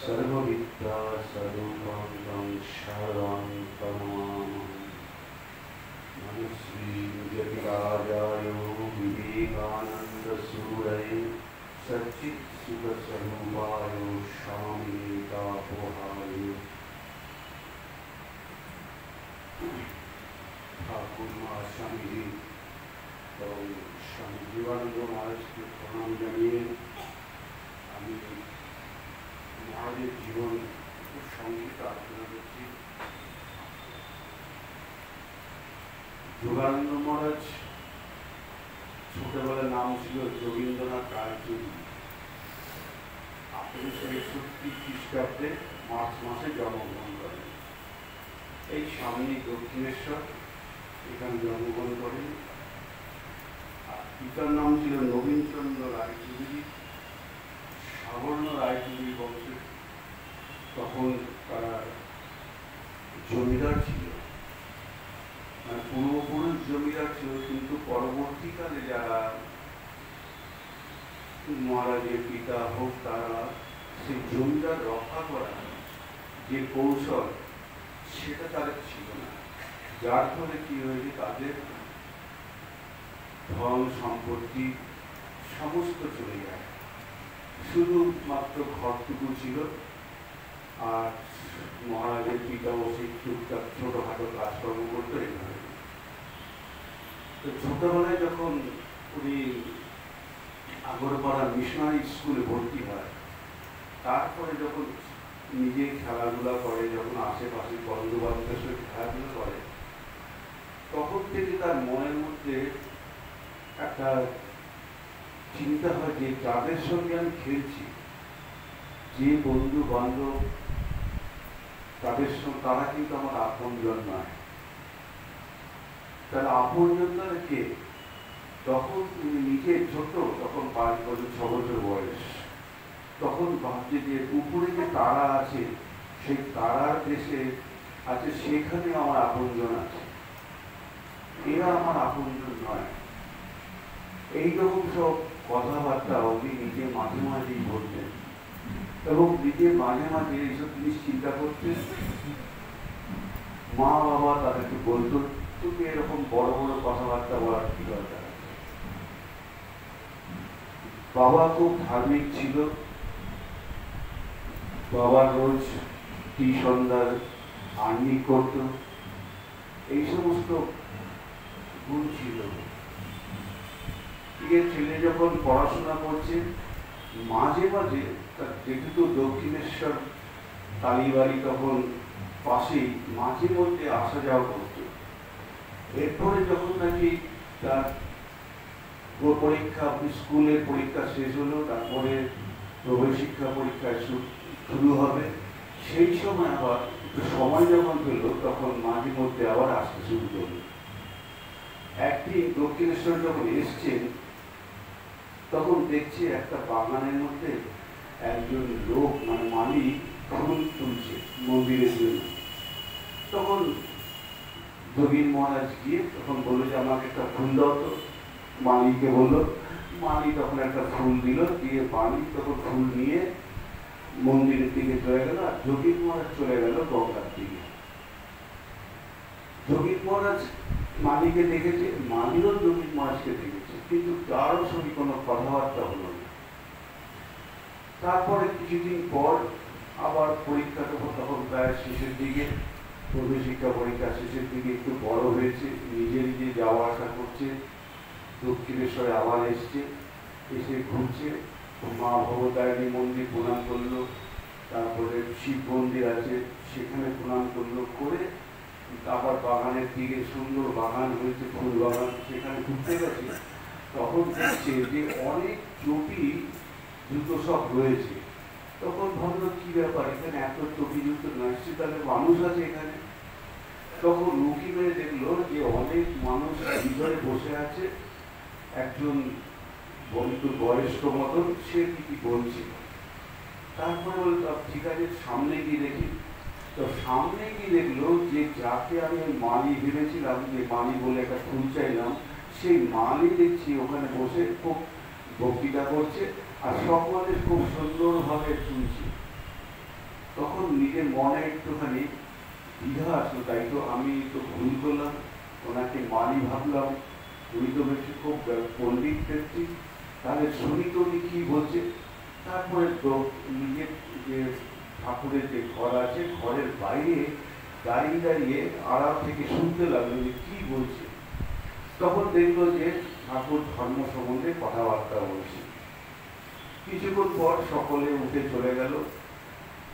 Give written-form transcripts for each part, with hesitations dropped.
सर्वविद्या स्वरूपं शरणं प्रणमामि। मनस्वी जतिराजाय विवेकानन्दसूरये सच्चित्सुखस्वरूपाय स्वामितापोहाय ठाकुर स्वामीजी এবং স্বামী জীবানন্দ মহারাজকে প্রণাম জানিয়ে আমি মহারাজের জীবন খুব সংক্ষিপ্ত আলোচনা করছি। যোগানন্দ মহারাজ ছোটবেলার নাম ছিল যোগীন্দ্রনাথ রায়চৌধুরী। 1861 খ্রিস্টাব্দে মার্চ মাসে জন্মগ্রহণ করেন। এই সামনে দক্ষিণেশ্বর, এখানে জন্মগ্রহণ করেন। আর পিতার নাম ছিল নবীনচন্দ্র রায়চৌধুরী, সাবর্ণ রায়চৌধুরী বংশের। তখন তারা জমিদার ছিল, মানে পূর্বপুরুষ জমিদার ছিল, কিন্তু পরবর্তীকালে যারা মহারাজের পিতা হোক, তারা সেই জমিদার রক্ষা করা যে কৌশল সেটা তাদের ছিল না, যার ফলে কি হয়েছে তাদের ধন সম্পত্তি সমস্ত চলে যায়, শুধুমাত্র ঘরটুকু ছিল। আর মহারাজের পিতাও সেই টুকটাক ছোটখাটো কাজকর্ম করতো এইভাবে। তো ছোটবেলায় যখন উনি আগরপাড়া মিশনারি স্কুলে ভর্তি হয়, তারপরে যখন নিজে খেলাধুলা করে, যখন আশেপাশে বন্ধু বান্ধবের সাথে খেলাধুলা করে, তখন থেকে তার মনের মধ্যে একটা চিন্তা হয় যে যাদের সঙ্গে আমি খেলছি, যে বন্ধু বান্ধব, তাদের সঙ্গে তারা কিন্তু আমার আপনজন নয়। তারা আপনজন কে? তখন তুমি নিজে ছোট, তখন 5 বছর 6 বছর বয়স, তখন ভাবছে যে উপরে যে তারা আছে, সেই তারার দেশে আছে, সেখানে আমার আপনজন আছে, এরা আমার আপনজন নয়। এইরকম সব কথাবার্তা উনি নিজে মাঝে মাঝেই বলতেন, এবং নিজে মাঝে মাঝে এইসব জিনিস চিন্তা করতেন। মা বাবা তাদেরকে বলতো, তুমি এরকম বড় বড় কথাবার্তা বলার কি দরকার আছে। বাবা খুব ধার্মিক ছিল, বাবা রোজ সন্ধ্যার আর্নি করত, এই সমস্ত গুণ ছিল। ছেলে যখন পড়াশোনা করছে, মাঝে মাঝে তার যেহেতু দক্ষিণেশ্বর কালীবাড়ি তখন পাশেই, মাঝে মধ্যে আসা যাওয়া করত। এরপরে যখন নাকি তার পরীক্ষা, স্কুলের পরীক্ষা শেষ হলো, তারপরে প্রবেশিক্ষা পরীক্ষা শুরু হবে, সেই সময় আবার একটু সময় যখন পেল, তখন মাঝে মধ্যে আবার আসতে শুরু করলো। একদিন দক্ষিণেশ্বর যখন এসছেন, তখন দেখছি একটা বাগানের মধ্যে একজন লোক, মানে মালিক, ফুল তুলছে মন্দিরের জন্য। তখন যোগীন মহারাজ গিয়ে তখন বললো যে আমাকে একটা ফুল দাও তো। মালিককে বললো, মালিক তখন একটা ফুল দিল, দিয়ে মালিক তখন ফুল নিয়ে মন্দিরের দিকে চলে গেল, আর যোগীন মহারাজ চলে গেল গঙ্গার দিকে। যোগীন মহারাজ মালিকে দেখেছে, মালিকও যোগীন মহারাজকে দেখেছে, কিন্তু কারোর সঙ্গে কোনো কথাবার্তা হলো না। তারপরে কিছুদিন পর আবার পরীক্ষা তখন প্রায় শেষের দিকে, প্রবেশিক্ষা পরীক্ষা শেষের দিকে, একটু বড় হয়েছে, নিজে নিজে যাওয়া আসা করছে। দক্ষিণেশ্বরে আবার এসছে, এসে ঘুরছে, মা ভবতারিণী মন্দির প্রণাম করলো, তারপরে শিব মন্দির আছে সেখানে প্রণাম করলো, করে আবার বাগানের দিকে, সুন্দর বাগান হয়েছে, ফুল বাগান, সেখানে ঘুরতে গেছে। তখন দেখছে যে অনেক চটি জুতো সব রয়েছে। তখন ভাবলো কি ব্যাপার, এখানে এত চটি জুতো, নিশ্চয়ই তাহলে মানুষ আছে এখানে। তখন উঁকি মেরে দেখলো যে অনেক মানুষ ভিতরে বসে আছে, একজন একটু বয়স্ক মতন, সে কি বলছে। তারপরে বলতো ঠিক আছে, সামনে গিয়ে দেখি। তো সামনে গিয়ে দেখলো যে যাকে আমি মালি ভেবেছিলাম, যে মালি বলে একটা ফুল চাইলাম, সেই মালি দেখছি ওখানে বসে খুব বক্তৃতা করছে, আর সকলে খুব সুন্দরভাবে শুনছে। তখন নিজের মনে একটুখানি দ্বিধা আসলো, তাই তো আমি তো ভুল করলাম, ওনাকে মালি ভাবলাম, উনি তো বেশি খুব পণ্ডিত ব্যক্তি, তাহলে শুনি তো উনি কি বলছে। তারপরে তো নিজের যে ঠাকুরের যে ঘর আছে, ঘরের বাইরে দাঁড়িয়ে দাঁড়িয়ে আড়াল থেকে শুনতে লাগলো যে কি বলছে। তখন দেখলো যে ঠাকুর ধর্ম সম্বন্ধে কথাবার্তা বলছে। কিছুক্ষণ পর সকলে উঠে চলে গেল,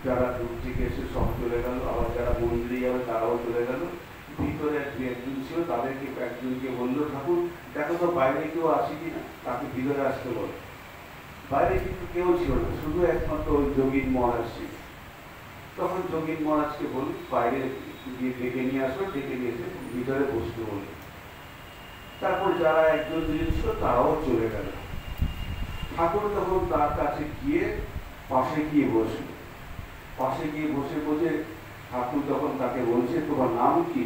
যারা দূর থেকে এসে সব চলে গেল, আবার যারা মন্দিরে যাবে তারাও চলে গেল। ভিতরে একজন ছিল, তাদেরকে একজনকে বললো, ঠাকুর দেখো তো বাইরে কেউ আসে কিনা, তাকে ভিতরে আসতে বল। বাইরে কিন্তু কেউ ছিল না, শুধু একমাত্র ওই যোগীন মহারাজ ছিল। তখন যোগীন মহারাজকে বলি বাইরে গিয়ে ডেকে নিয়ে আসলো, ডেকে নিয়ে এসে ভিতরে বসতে বলি। তারপর যারা একজন দুজন ছিল তারাও চলে গেল। ঠাকুর তখন তার কাছে গিয়ে পাশে গিয়ে বসলো। পাশে গিয়ে বসে বসে ঠাকুর তখন তাকে বলছে, তোমার নাম কি?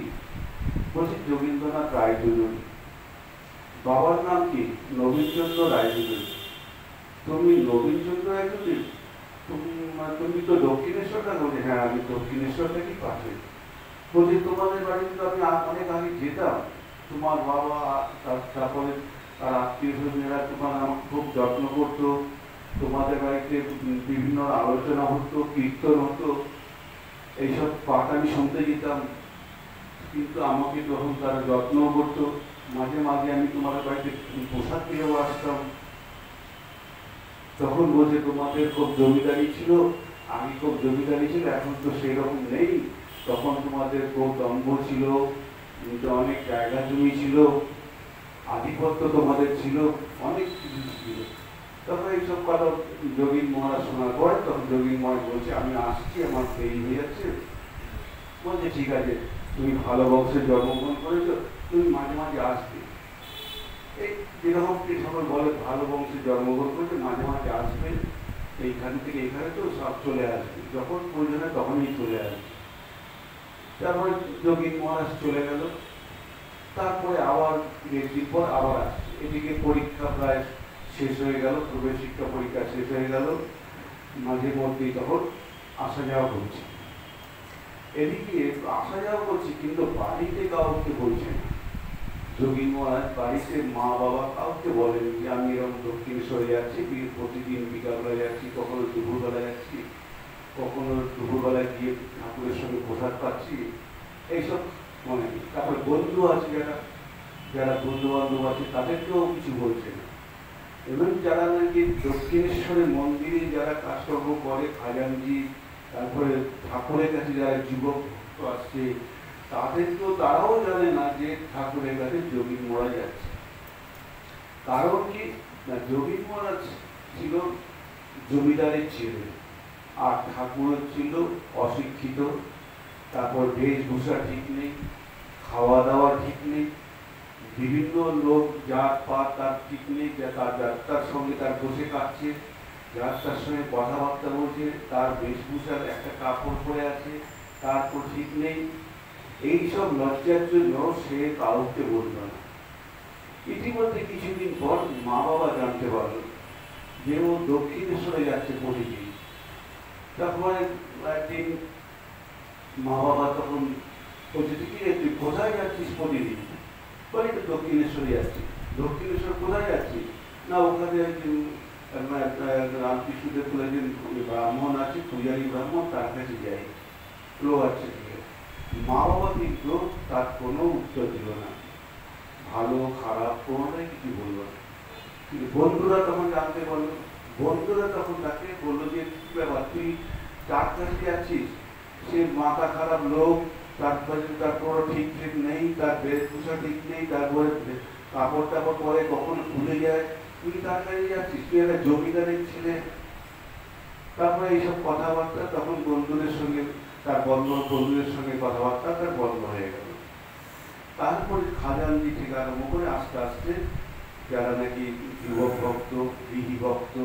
বলছে যোগীন্দ্রনাথ রায়চৌধুরী। বাবার নাম কি? নবীনচন্দ্র রায়চৌধুরী। তুমি নবীনচন্দ্র রায়চৌধুরী, তুমি তো দক্ষিণেশ্বর না? বলছে হ্যাঁ, আমি দক্ষিণেশ্বর থেকে পাশে। বলছে তোমাদের বাড়িতে তো আমি অনেক আগে যেতাম, তোমার বাবা তারপরে তার আত্মীয় স্বজনেরা তোমার আমাকে খুব যত্ন করতো, তোমাদের বাড়িতে বিভিন্ন আলোচনা হতো, কীর্তন হতো, এইসব পাঠ আমি শুনতে যেতাম, কিন্তু আমাকে তখন তারা যত্নও করতো। মাঝে মাঝে আমি তোমাদের বাড়িতে পোশাক পেয়েও আসতাম। তখন বলছে তোমাদের খুব জমিদারি ছিল, আমি খুব জমিদারি ছিল, এখন তো সেরকম নেই। তখন তোমাদের খুব দম্ভ ছিল, অনেক জায়গা জমি ছিল, আধিপত্য তোমাদের ছিল, অনেক কিছু ছিল। তখন এইসব কথা যোগীন মহারাজ শোনার পরে তখন যোগীন মহারাজ বলছে, আমি আসছি, আমার দেরি হয়ে যাচ্ছে। বলছে ঠিক আছে, তুমি ভালো বংশে জন্মগ্রহণ করেছো, তুমি মাঝে মাঝে আসবে। এই যেরকম সকল বলে ভালো বংশে জন্মগ্রহণ করেছে, মাঝে মাঝে আসবে, এইখান থেকে এখানে তো সব চলে আসবে, যখন প্রয়োজন হয় তখনই চলে আসবে। তারপরে যোগীন মহারাজ চলে গেল। তারপরে আবার একদিন পর আবার আসছে। এদিকে পরীক্ষা প্রায় শেষ হয়ে গেল, প্রবেশ শিক্ষা পরীক্ষা শেষ হয়ে গেল, মাঝে মধ্যেই তখন আসা যাওয়া করছে। এদিকে আসা যাওয়া করছে, কিন্তু বাড়িতে কাউকে বলছে না। যোগীন মহারাজ বাড়িতে মা বাবা কাউকে বলেন যে আমি এরকম দক্ষিণেশ্বরে যাচ্ছি, প্রতিদিন বিকালবেলা যাচ্ছি, কখনো দুপুরবেলা যাচ্ছি, কখনো দুপুরবেলায় গিয়ে ঠাকুরের সঙ্গে প্রসাদ পাচ্ছি, এইসব মনে নেই। তারপরে বন্ধু আছে, যারা বন্ধু বান্ধব আছে তাদেরকেও কিছু বলছে না। এবং যারা নাকি দক্ষিণেশ্বরের মন্দিরে যারা কাজকর্ম করে, খাজানজি, তারপরে ঠাকুরের কাছে যারা যুবক আসছে, তাদেরকেও তারাও জানে না যে ঠাকুরের কাছে যোগীন মহারাজ যাচ্ছে। কারণ কি না, যোগীন মহারাজ ছিল জমিদারের ছেলে, আর ঠাকুর ছিল অশিক্ষিত। তারপর বেশভূষা ঠিক নেই, খাওয়া দাওয়া ঠিক নেই, বিভিন্ন লোক জাত পাত তার ঠিক নেই, তার যাত্রার সঙ্গে তার বসে কাটছে, যাত্রার সঙ্গে কথাবার্তা বলছে, তার বেশভূষার একটা কাপড় পরে আছে, তারপর ঠিক নেই। এইসব লজ্জার জন্য সে কাউকে বলল না। ইতিমধ্যে কিছুদিন পর মা বাবা জানতে পারল যে ও দক্ষিণেশ্বরে যাচ্ছে প্রতিদিন। তারপরে একদিন মা বাবা তখন বলছে, কি রে তুই কোথায় যাচ্ছিস প্রতিদিন? বলি তো দক্ষিণেশ্বরে যাচ্ছি। দক্ষিণেশ্বর কোথায় যাচ্ছি? না, ওখানে রামকৃষ্ণদেব বলেছেন ব্রাহ্মণ আছে, পূজারী ব্রাহ্মণ, তার কাছে যাই। লোক আছে। মা বাবা কিন্তু তার কোনো উত্তর দিল না, ভালো খারাপ কোনোটাই কিছু বললো না। কিন্তু বন্ধুরা তখন জানতে পারলো, বন্ধুরা তখন তাকে বললো যে কি ব্যাপার, তুই তার কাছে যাচ্ছিস? সে মাথা খারাপ লোক, তার কোনো ঠিক ঠিক নেই, তার বেশভূষা ঠিক নেই, তারপরে কাপড় টাপড় পরে কখনো ভুলে যায়, তুই তার কাছে যাচ্ছিস? তুই একটা জমিদারের ছেলে। তারপরে এইসব কথাবার্তা তখন বন্ধুদের সঙ্গে বন্ধুদের সঙ্গে কথাবার্তা তার বন্ধ হয়ে গেল। তারপরে খাজানজি থেকে আরম্ভ করে আস্তে আস্তে যারা নাকি যুবক ভক্ত, গৃহী ভক্ত,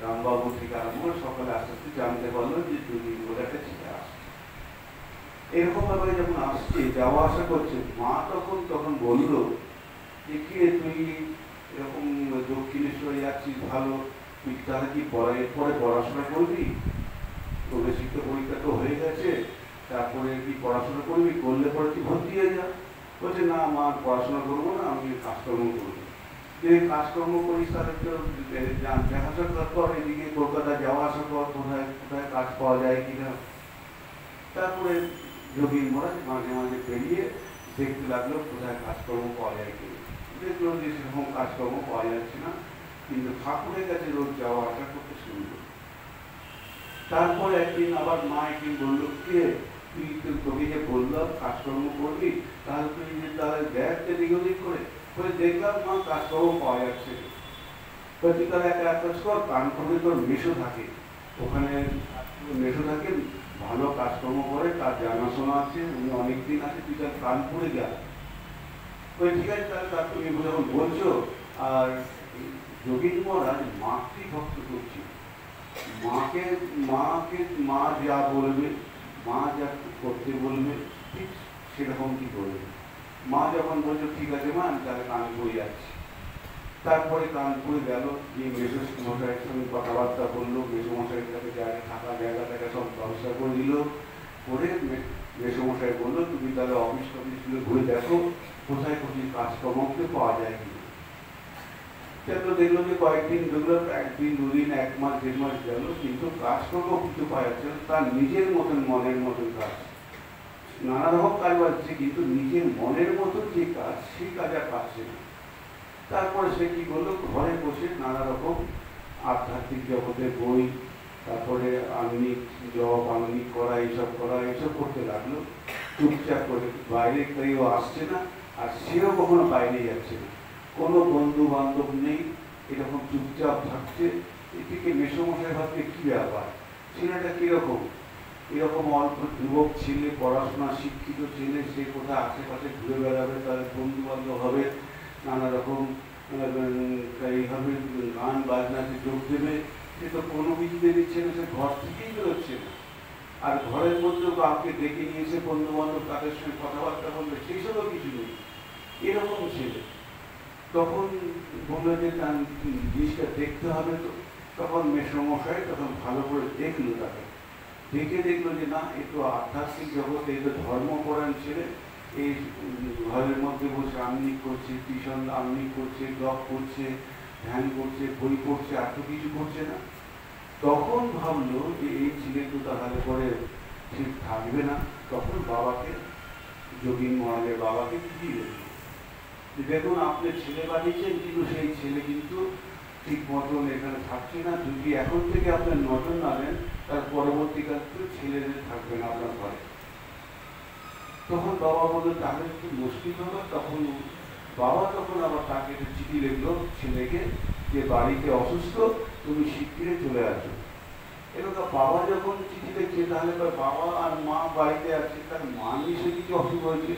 রামবাবু থেকে আরম্ভ করে সকলে আস্তে আস্তে জানতে পারলো যে যোগীন বলে একটা ছেলে আসছে। এরকম ব্যাপারে যখন আসছে, যাওয়া আসা করছে, মা তখন বললো যে কি তুই এরকম দক্ষিণেশ্বরে যাচ্ছিস, ভালো, তুই তাহলে কি পরে পড়াশোনা করবি? তোদের শিক্ষা পরীক্ষা তো হয়ে গেছে, তারপরে কি পড়াশোনা করবি? করলে পরে তুই ভর্তি হয়ে যা। বলছে না মা, পড়াশোনা করবো না, আমি কাজকর্ম করবো। যে কাজকর্ম করিস তাহলে তো দেখা সাক্ষাৎ কর, এদিকে কলকাতা যাওয়া আসা কর, কোথায় কোথায় কাজ পাওয়া যায় কিনা। তারপরে যোগীন মহারাজ মাঝে মাঝে বেরিয়ে দেখতে লাগলো কোথায় কাজকর্ম পাওয়া যায় কিনা। দেখলো যে সেরকম কাজকর্ম পাওয়া যাচ্ছে না, কিন্তু ঠাকুরের কাছে রোজ যাওয়া আসা করতে শুরু করলো। তারপরে একদিন আবার মা একদিন বললো, কে তুই, তোকে যে বললাম কাজকর্ম করবি, তাহলে তুই যে তাহলে দেখ এদিক ওদিক করে। দেখলাম মা কাজকর্ম পাওয়া যাচ্ছে। তুই তাহলে একটা কাজ কর, কানপুরে তোর মেশো থাকে, ওখানে মেশো থাকে, ভালো কাজকর্ম করে, তার জানাশোনা আছে, উনি অনেকদিন আছে, তুই তার কানপুরে যা। ঠিক আছে, তাহলে তুমি যখন বলছো। আর যোগীন মহারাজ মাতৃভক্ত করছে, মাকে মাকে মা যা বলবে, মা যা করতে বলবে ঠিক সেরকম কি করবে। মা যখন বলছো ঠিক আছে মা, আমি তাহলে কানপুরে যাচ্ছি। তারপরে কানপুরে গেল, গিয়ে মেসো মশাইয়ের সঙ্গে কথাবার্তা বললো, মেসো মশাইয়ের কাছে জায়গা থাকা জায়গা টাকা সব ব্যবস্থা করে দিল। করে মেসো মশাই বললো তুমি তাহলে অফিস টফিসগুলো ঘুরে দেখো কোথায় কোথায় কাজকর্ম পাওয়া যায় কিনা। সেগুলো দেখলো যে কয়েকদিন দেখলো, একদিন দুদিন, এক মাস দেড় মাস গেল, কিন্তু কাজকর্ম কিছু পাওয়া যাচ্ছে না। তার নিজের মতন মনের মতন কাজ, নানা রকম কাজ পাচ্ছে, কিন্তু নিজের মনের মতন যে কাজ সেই কাজ আর পাচ্ছে না। তারপরে সে কি করলো, ঘরে বসে নানা রকম আধ্যাত্মিক জগতের বই, তারপরে আঙ্গিক জপ, আঙ্গিক করা, এইসব করতে লাগলো চুপচাপ করে। বাইরে কেউ আসছে না, আর সেও কখনো বাইরে যাচ্ছে না, কোনো বন্ধু বান্ধব নেই, এরকম চুপচাপ থাকছে। এদিকে মেসোমশাই ভাবছে কি ব্যাপার, ছেলেটা কিরকম, এরকম অল্প যুবক ছেলে, পড়াশোনা শিক্ষিত ছেলে, সে কোথায় আশেপাশে ঘুরে বেড়াবে, তাদের বন্ধু বান্ধব হবে, নানা রকম এইভাবে গান বাজনাতে যোগ দেবে, সে তো কোনো কিছুতে দিচ্ছে না, সে ঘর থেকেই বেরোচ্ছে না। আর ঘরের মধ্যেও কাউকে ডেকে নিয়েছে বন্ধু বান্ধব, তাদের সঙ্গে কথাবার্তা বলবে, সেই সবও কিছু নেই, এরকম ছেলে। তখন বললো যে তার জিনিসটা দেখতে হবে। তো তখন মেসমশাই তখন ভালো করে দেখলো, তাকে দেখলো যে না, এ তো আধ্যাত্মিক জগতে, এ তো ধর্মপরায়ণ ছেলে, এই ঘরের মধ্যে বসে আহ্নিক করছে, টিউশন আহ্নিক করছে, জব করছে, ধ্যান করছে, বই পড়ছে, আর তো কিছু করছে না। তখন ভাবলো যে এই ছেলে তো তাহলে পরে ঠিক থাকবে না। তখন বাবাকে, যোগীন মহারাজের বাবাকে কি দেখলো, দেখুন আপনি ছেলে পাঠিয়েছেন, কিন্তু সেই ছেলে কিন্তু ঠিক মতন এখানে থাকছে না, যদি এখন থেকে আপনার নজর না দেন, তার পরবর্তীকালে ছেলেদের থাকবে না আপনার ঘরে। তখন বাবা বললো তাহলে একটু মুশকিল হলো। তখন বাবা তখন আবার তাকে একটা চিঠি লিখলো ছেলেকে, যে বাড়িতে অসুস্থ, তুমি শিগগিরই চলে আসো। এরকম বাবা যখন চিঠি লিখছে, তাহলে বাবা আর মা বাড়িতে আছে, তার মা নিশ্চয়ই কিছু অসুখ হয়েছে।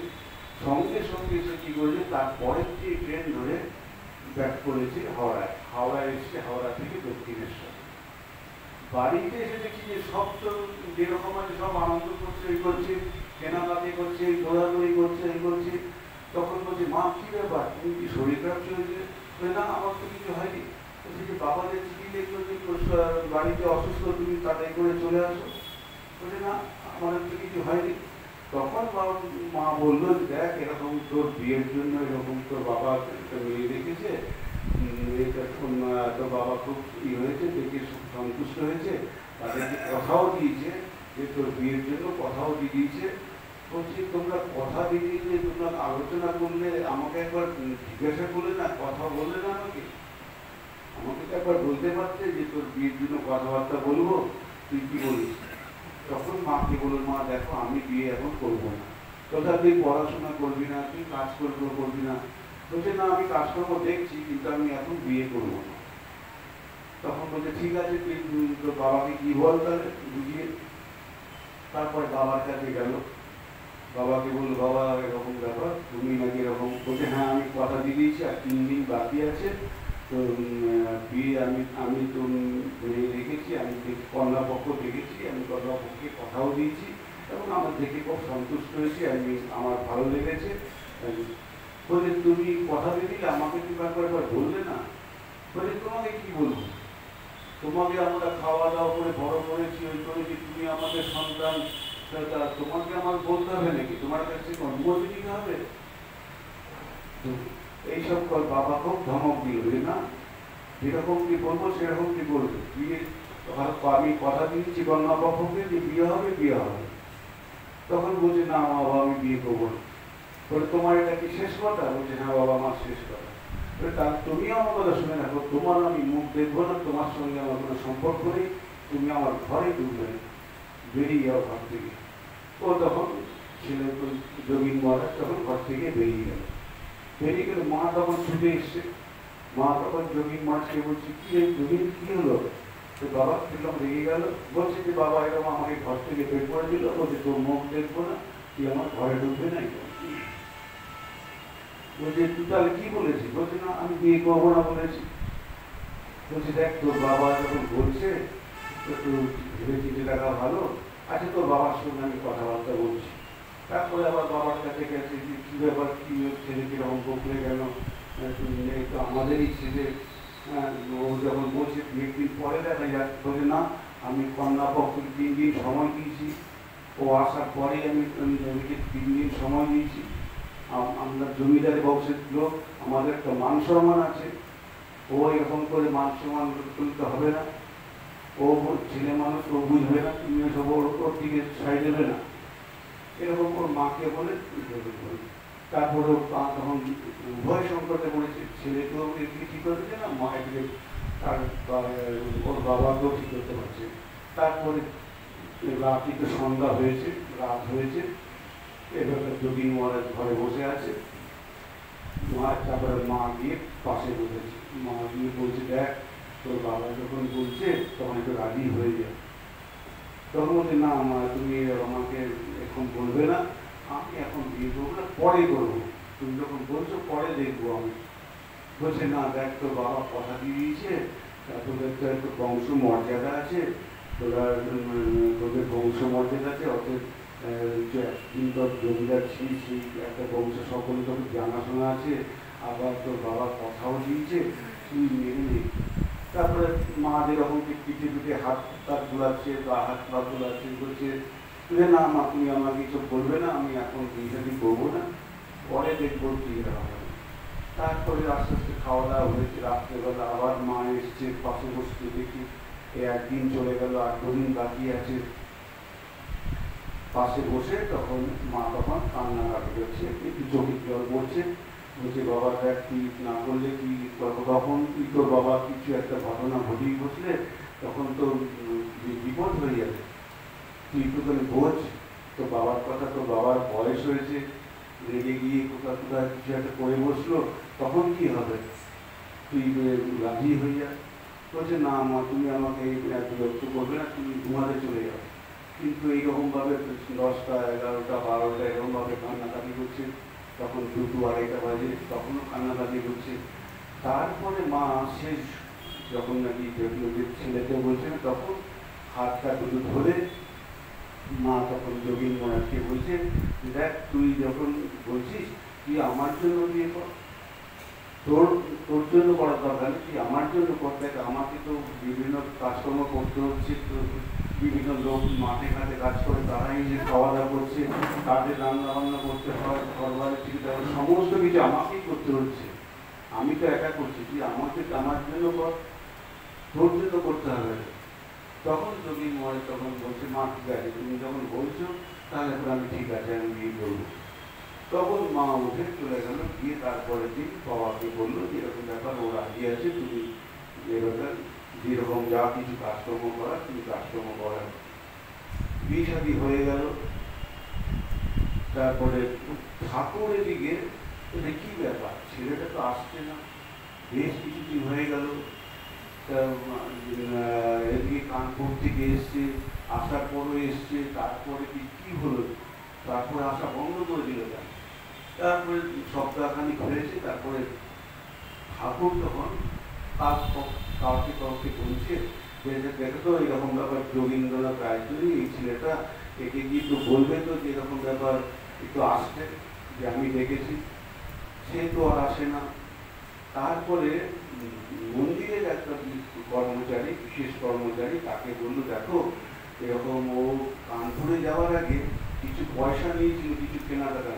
সঙ্গে সঙ্গে সে কি করেছে, তারপরের যে ট্রেন ধরে ব্যাক করেছে হাওড়ায় এসছে, হাওড়া থেকে দক্ষিণেশ্বর। বাড়িতে এসে দেখছি যে সব তো যেরকম আছে সব আনন্দ করছে, এই করছে, কেনাকাটি করছে, দৌড়াদৌড়ি করছে, এই করছে। তখন বলছে মা কি ব্যাপার, তুমি কি শরীর খারাপ চলেছে? না আমার তো কিছু হয়নি। বলছে যে বাবা যে চিঠি লিখলো যে বাড়িতে অসুস্থ, তুমি তাড়াতাড়ি করে চলে আসো। বলছে না আমার তো কিছু হয়নি। তখন মা বললো দেখ, এরকম তোর বিয়ের জন্য এরকম তোর বাবা একটা মেয়ে দেখেছে, তোর বাবা খুব হয়েছে, দেখে সন্তুষ্ট হয়েছে, তাদেরকে কথাও দিয়েছে যে তোর বিয়ের জন্য কথাও দিয়ে দিয়েছে। বলছি তোমরা কথা দিয়ে দিলে, তোমরা আলোচনা করলে, আমাকে একবার জিজ্ঞাসা করলে না, কথা বললে না, আমাকে তো একবার বলতে পারছে যে তোর বিয়ের জন্য কথাবার্তা বলবো, তুই কি বলিস? তখন মাকে বলল মা দেখো, আমি বিয়ে এখন করবো না, তথা তুই পড়াশোনা করবি না, তুই কাজ করবি না। বলছে না আমি কাজকর্ম দেখছি, কিন্তু আমি এখন বিয়ে করবো না। তখন বলছে ঠিক আছে, তুই তোর বাবাকে কি বল তাহলে বুঝিয়ে। তারপরে বাবার কাছে গেল, বাবাকে বললো বাবা এরকম ব্যাপার, তুমি নাকি এরকম। বলছে হ্যাঁ আমি কথা দিয়ে দিয়েছি, আর 3 দিন বাকি আছে, তো বিয়ে আমি তো মেয়ে দেখেছি, আমি কন্যা পক্ষ দেখেছি, আমি কন্যা পক্ষে কথাও দিয়েছি, এবং আমার দেখে খুব সন্তুষ্ট হয়েছি, আমার ভালো লেগেছে। বলে তুমি কথা দিয়ে দিলে, আমাকে তুমি একবার বললে না। বলে তোমাকে কি বলবো, তোমাকে আমরা খাওয়া দাওয়া করে বড় করেছি, ওই করেছি, তুমি আমাদের সন্তান, তোমাকে আমার বলতে হবে নাকি? তোমার কাছে অনুমতি নিতে হবে? এইসব বাবা খুব ধমক দিল না, যেরকম কি বলবো সেরকম কি বলবে। বিয়ে আমি কথা দিয়েছি কন্যা পক্ষকে যে বিয়ে হবে, বিয়ে হবে। তখন বলছে না বাবা আমি বিয়ে করবো না। বলে তোমার এটা কি শেষ কথা? বলছে হ্যাঁ বাবা আমার শেষ কথা। তুমি আমার কথা শুনে রাখো, তোমার আমি মুখ দেখবো না, তোমার সঙ্গে আমার কোনো সম্পর্ক নেই, তুমি আমার ঘরে ঢুকবে না, বেরিয়ে যাও ঘর থেকে। ও তখন ছেলে যোগীন মহারাজ তখন ঘর থেকে বেরিয়ে গেল। বেরিয়ে গেলে মা তখন ছুটে এসছে। মা তখন যোগীন মহারাজকে বলছে কি যোগীন কি হলো? তো বাবা দেখলাম রেগে গেল, বলছে যে বাবা এরকম আমাকে ঘর থেকে বের করে দিল, বলছে তোর মুখ দেখবো না, তুই আমার ঘরে ঢুকবে না। বলছে তুই তাহলে কি বলেছিস? বলছে না আমি বিয়ে করবো না বলেছি। বলছে দেখ তোর বাবা যখন বলছে একটু ভেবে চিন্তে দেখা ভালো। আচ্ছা তোর বাবার সঙ্গে আমি কথাবার্তা বলছি। তারপরে আবার বাবার কাছে গেছে যে কি ব্যাপার, কি ছেলে কিরকম বকলে গেল, তো আমাদেরই ছেলে। ও যখন বলছে 1 দিন পরে দেখা যাক, বলে না আমি কন্যা পক্ষকে 3 দিন সময় দিয়েছি, ও আসার পরেই আমি 3 দিন সময় দিয়েছি। আমরা জমিদার বংশের লোক, আমাদের একটা মান সম্মান আছে, ও এরকম করে মান সম্মান তুলতে হবে না। ও ছেলে মানুষ, ও বুঝবে না, তুমি সব ওর দিকে ছাই দেবে না, এরকম ওর মাকে বলে। তারপরে তখন উভয় সংকটে পড়েছে, ছেলেকেও ঠিক করছে না, মাকে তার ওর বাবাকেও ঠিক করতে পারছে। তারপরে রাত্রিতে সন্ধ্যা হয়েছে, রাত হয়েছে, এভাবে যোগী মহারাজ ঘরে বসে আছে। তারপরে মা গিয়ে পাশে বসেছে। মা গিয়ে বলছে দেখ তোর বাবা যখন বলছে তখন একটু রাজি হয়ে যায়। তখন বলছে না মা তুমি আমাকে এখন বলবে না, আমি এখন বিয়ে করবো না, পরে করবো, তুমি যখন বলছো পরে দেখবো আমি। বলছে না দেখ তোর বাবা কথা দিয়ে দিয়েছে, তোদের তো একটু বংশ মর্যাদা আছে, তোদের বংশ মর্যাদা আছে, অতএব একদিন তোর জমিদার ছিল সেই একটা বংশ সকলে তোর জানাশোনা আছে, আবার তোর বাবা কথাও দিয়েছে, তুই মেনে নে। তারপরে মা যেরকম পিঠে পিঠে হাত তার তোলাচ্ছে বা হাত পা তোলাচ্ছে, বলছে না মা তুমি আমাকে কিছু বলবে না, আমি এখন বিয়ে করবো না, পরে দেখবো কি হবে। তারপরে আস্তে আস্তে খাওয়া দাওয়া হয়েছে। রাত্রেবেলা আবার মা এসছে, পাশে বসতে দেখি 1 দিন চলে গেল, 8 দিন বাকি আছে। পাশে বসে তখন মা তখন কান্নাকাটি করছে, একটু চোখের জল পড়ছে। বলছে বাবা দেখ তুই না করলে কি, তখন তুই তোর বাবা কিছু একটা ঘটনা ঘটিয়ে বসলে তখন তো বিপদ হয়ে যাবে, তুই একটুখানি বোঝ। তো বাবার কথা, তোর বাবার বয়স হয়েছে, রেগে গিয়ে কোথাও কোথায় কিছু একটা করে বসলো, তখন কি হবে, তুই রাজি হয়ে যা। বলছে না মা তুমি আমাকে বিরক্ত করবে না, তুমি ঘুমাতে চলে যাও। কিন্তু এইরকমভাবে 10টা 11টা 12টা এরকমভাবে কান্নাকাটি করছে। তখন 2টো 2:30 বাজে, তখনও কান্নাকাটি করছে। তারপরে মা শেষ যখন নাকি দেখলো যে ছেলেকে বলছে না, তখন হাতটা দুটো ধরে মা তখন যোগীন মহারাজকে বলছে দেখ তুই যখন বলছিস তুই আমার জন্য বিয়ে কর, তোর জন্য করার দরকার নেই, তুই আমার জন্য কর। দেখ আমাকে তো বিভিন্ন কাজকর্ম করতে হচ্ছে, তো বিভিন্ন লোক মাঠে ঘাটে কাজ করে, তারাই যে খাওয়া দাওয়া করছে, তাদের রান্না বান্না করতে হয়, ঘরবাড়ি ঠিক সমস্ত কিছু আমাকেই করতে হচ্ছে, আমি তো একা করছি, তুই আমাকে আমার জন্য কর, তোর জন্য করতে হবে। তখন যোগী মহারাজ তখন বলছে মা ঠিক আছে তুমি যখন বলছো তাহলে আমি ঠিক আছে আমি বিয়ে করবো। তখন মা উঠে চলে গেল, গিয়ে তারপরে দিন বাবাকে বললো যে এরকম ব্যাপার, ও রাজি আছে, তুমি এরকম যেরকম যা কিছু কাজকর্ম করার তুমি কাজকর্ম করার। বিয়ে শাদী হয়ে গেল। তারপরে ঠাকুর এদিকে কি ব্যাপার, ছেলেটা তো আসছে না, বেশ কিছুদিন হয়ে গেল। এদিকে কানপুর থেকে এসছে, আসার পরও এসছে, তারপরে কি হলো, তারপরে আসা বন্ধ করে দিল। তারপরে সপ্তাহখানিক হয়েছে। তারপরে ঠাকুর তখন কাউকে বলছে দেখো তো এরকম ব্যাপার, যোগীন্দ্রনাথ রায়চৌধুরী এই ছেলেটা, একে গিয়ে তো বলবে তো যে এরকম ব্যাপার, একটু আসতে, যে আমি দেখেছি। সে তো আর আসে না। তারপরে মন্দিরের একটা কর্মচারী, বিশেষ কর্মচারী, তাকে বললো দেখো এরকম ও কানপুরে যাওয়ার আগে কিছু পয়সা নিয়েছিল, কিছু কেনাকাটা,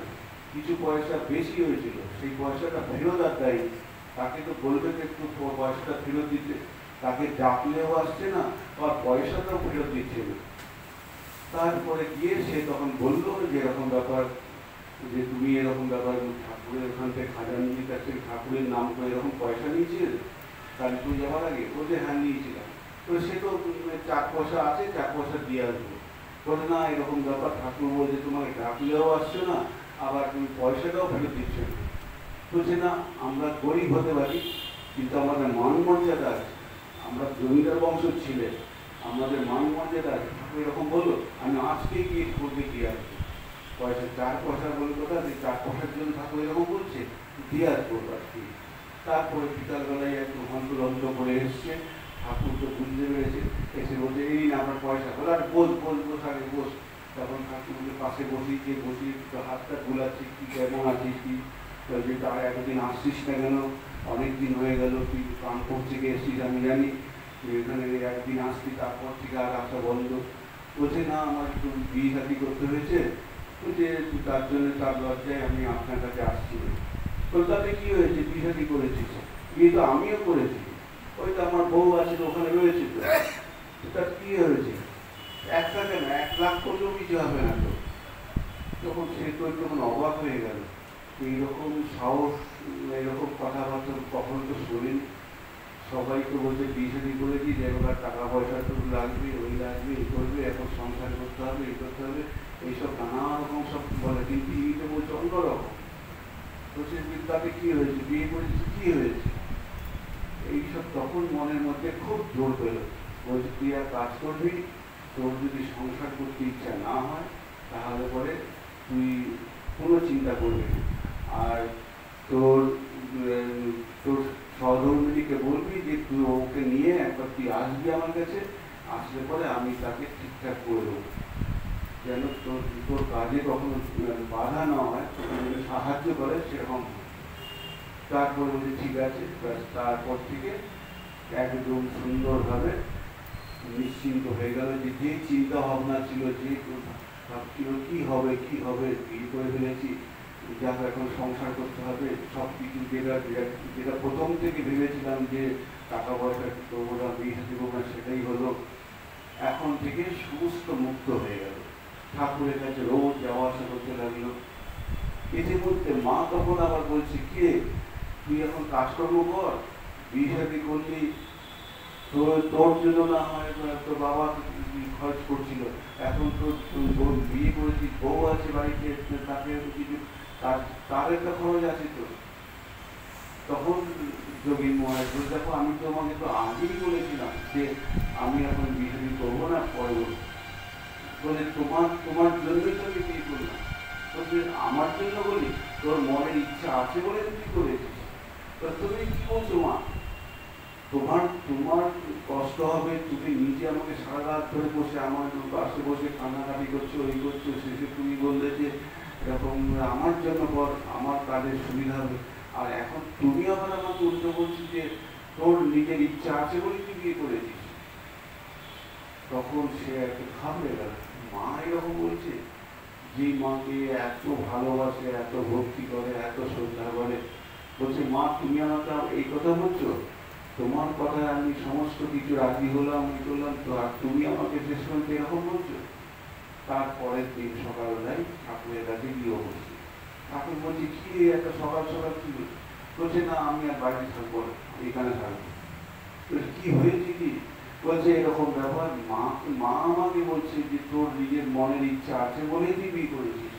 কিছু পয়সা বেশি হয়েছিল, সেই পয়সাটা ফেরত আর দেয়নি। তাকে তো বলবে যে একটু পয়সাটা ফেরত দিতে, তাকে ডাকলেও আসছে না, আর পয়সাটাও ফেরত দিচ্ছে না। তারপরে গিয়ে সে তখন বললো যে এরকম ব্যাপার, যে তুমি এরকম ব্যাপার ঠাকুরের ওখান থেকে খাজানজির কাছে ঠাকুরের নাম করে এরকম পয়সা নিয়েছিল কালীপুর যাওয়ার আগে। ও যে হ্যাঁ নিয়েছিলাম। তো সে তো 4 পয়সা আছে, 4 পয়সা দিয়ে আসবো। বলে না এরকম ব্যাপার, ঠাকুর বলছে তোমাকে ডাকলেও আসছো না, আবার তুমি পয়সাটাও ফেরত দিচ্ছ না। বলছে না আমরা গরিব হতে পারি, কিন্তু আমাদের মান মর্যাদা আছে, আমরা জমিদার বংশের ছেলে, আমাদের মান মর্যাদা আছে। ঠাকুর এরকম বললো, আমি আজকে গিয়ে ঠাকুরকে দিয়ে আসবো। পয়সা 4 পয়সা বলে কথা, যে 4 পয়সার জন্য ঠাকুর এরকম বলছে, দিয়ে আসবো আর কি। তারপরে বিকালবেলায় একটু হন্তদন্ত করে এসছে, ঠাকুর তো বুঝতে পেরেছে, এসে বলছে এই না আমার পয়সা। বলে আর বস বস বস আগে বস। তখন ঠাকুরকে পাশে বসিয়ে হাতটা গুলাচ্ছি, কি কেমন আছিস কি, বলছে তার এতদিন আসছিস না কেন, অনেকদিন হয়ে গেল, তুই কানপুর থেকে এসছিস আমি জানি, তুই এখানে একদিন আসছি তারপর থেকে আর আসা বন্ধ। বলছে না আমার একটু বিয়ে শাদি করতে হয়েছে, বলছে তার জন্য তার লজ্জায় আমি আপনার কাছে আসছি না। কলকাতায় কি হয়েছে, বিয়ে শাদি করেছিস? বিয়ে তো আমিও করেছি, ওই তো আমার বউ আছে ওখানে রয়েছে, তো তার কি হয়েছে? 1 টাকা না 1 লাখ করলেও কিছু হবে না তো। তখন সে তো তখন অবাক হয়ে গেল, এইরকম সাহস, এরকম কথাবার্তা কখনো তো শরীর, সবাই তো বলছে বিয়ে শাদি করেছি, এবার টাকা পয়সা তো লাগবে, ওই লাগবে, এই করবে, এখন সংসার করতে হবে, এই করতে হবে, এইসব নানা রকম সব বলে। কিন্তু এই তো বলছে অন্যরকম। বলছে তাতে কি হয়েছে, বিয়ে করেছিস কি হয়েছে, এইসব। তখন মনের মধ্যে খুব জোর পেল। বলছে তুই আর কাজ করবি, তোর যদি সংসার করতে ইচ্ছা না হয় তাহলে পরে তুই কোনো চিন্তা করবি না, আর তোর তোর সহধর্মিনীকে বলবি যে তুই ওকে নিয়ে একবার তুই আসবি আমার কাছে, আসলে পরে আমি তাকে ঠিকঠাক করে দেবো, যেন তোর কাজে কখনো বাধা না হয়, তোকে সাহায্য করে সেরকম। তারপরে বলছে ঠিক আছে। তারপর থেকে একদম সুন্দরভাবে নিশ্চিন্ত হয়ে গেল, যে যে চিন্তা ভাবনা ছিল, যে ভাবছিল কি হবে কি হবে, বিয়ে করে ফেলেছি, যাকে এখন সংসার করতে হবে, সব কিছু যেটা প্রথম থেকে ভেবেছিলাম যে টাকা পয়সা করবো না, বিয়ে শাদী করবো না, সেটাই হলো। এখন থেকে সমস্ত মুক্ত হয়ে গেল, ঠাকুরের কাছে রোজ যাওয়া আসা করতে লাগলো। ইতিমধ্যে মা তখন আবার বলছে কে তুই এখন কাজকর্ম কর, বিয়ে শাদী করলি, তোর জন্য না হয় তোর বাবা খরচ করছিল, এখন তোর বিয়ে করেছিস, বউ আছে বাড়িতে, তাকে কিছু তার একটা খরচ আছে তো। তখন যোগী মহারাজ বলে দেখো আমি তোমাকে তো আগেই বলেছিলাম যে আমি এখন বিয়ে শাদী করবো না, পরে বলে তোমার জন্যই তো আমি বিয়ে করলাম। বলছে আমার জন্য বলি, তোর মনের ইচ্ছা আছে বলে তুই করেছিস, তুমি কি বলছো মা, তোমার কষ্ট হবে, তুমি নিজে আমাকে সারা রাত ধরে বসে আমার পাশে বসে কান্নাকাটি করছো, এই করছো, শেষে তুমি বললে যে এরকম আমার জন্য কর, আমার কাজের সুবিধা হবে, আর এখন তুমি আবার আমাকে উল্টো বলছি যে তোর নিজের ইচ্ছা আছে বলে তুই বিয়ে করেছিস। তখন সে একটু ঘাবড়ে গেল, মা এরকম বলছে, যে মাকে এত ভালোবাসে, এত ভক্তি করে, এত শ্রদ্ধা করে, বলছে মা তুমি আমাকে এই কথা বলছো, তোমার কথায় আমি সমস্ত কিছু রাজি হলাম, ই করলাম তো, আর তুমি আমাকে শেষ পর্যন্ত এরকম বলছো। তারপরের দিন সকালবেলায় ঠাকুরের কাছে গিয়ে বসছি। ঠাকুর বলছি কি একটা সকাল সকাল কি বলছে, না আমি আর বাড়িতে থাকবো না, এখানে থাকবো। কি হয়েছে কি, বলছে এরকম ব্যাপার, মা আমাকে বলছে যে তোর নিজের মনের ইচ্ছা আছে বলেই তুই বিয়ে করেছিস,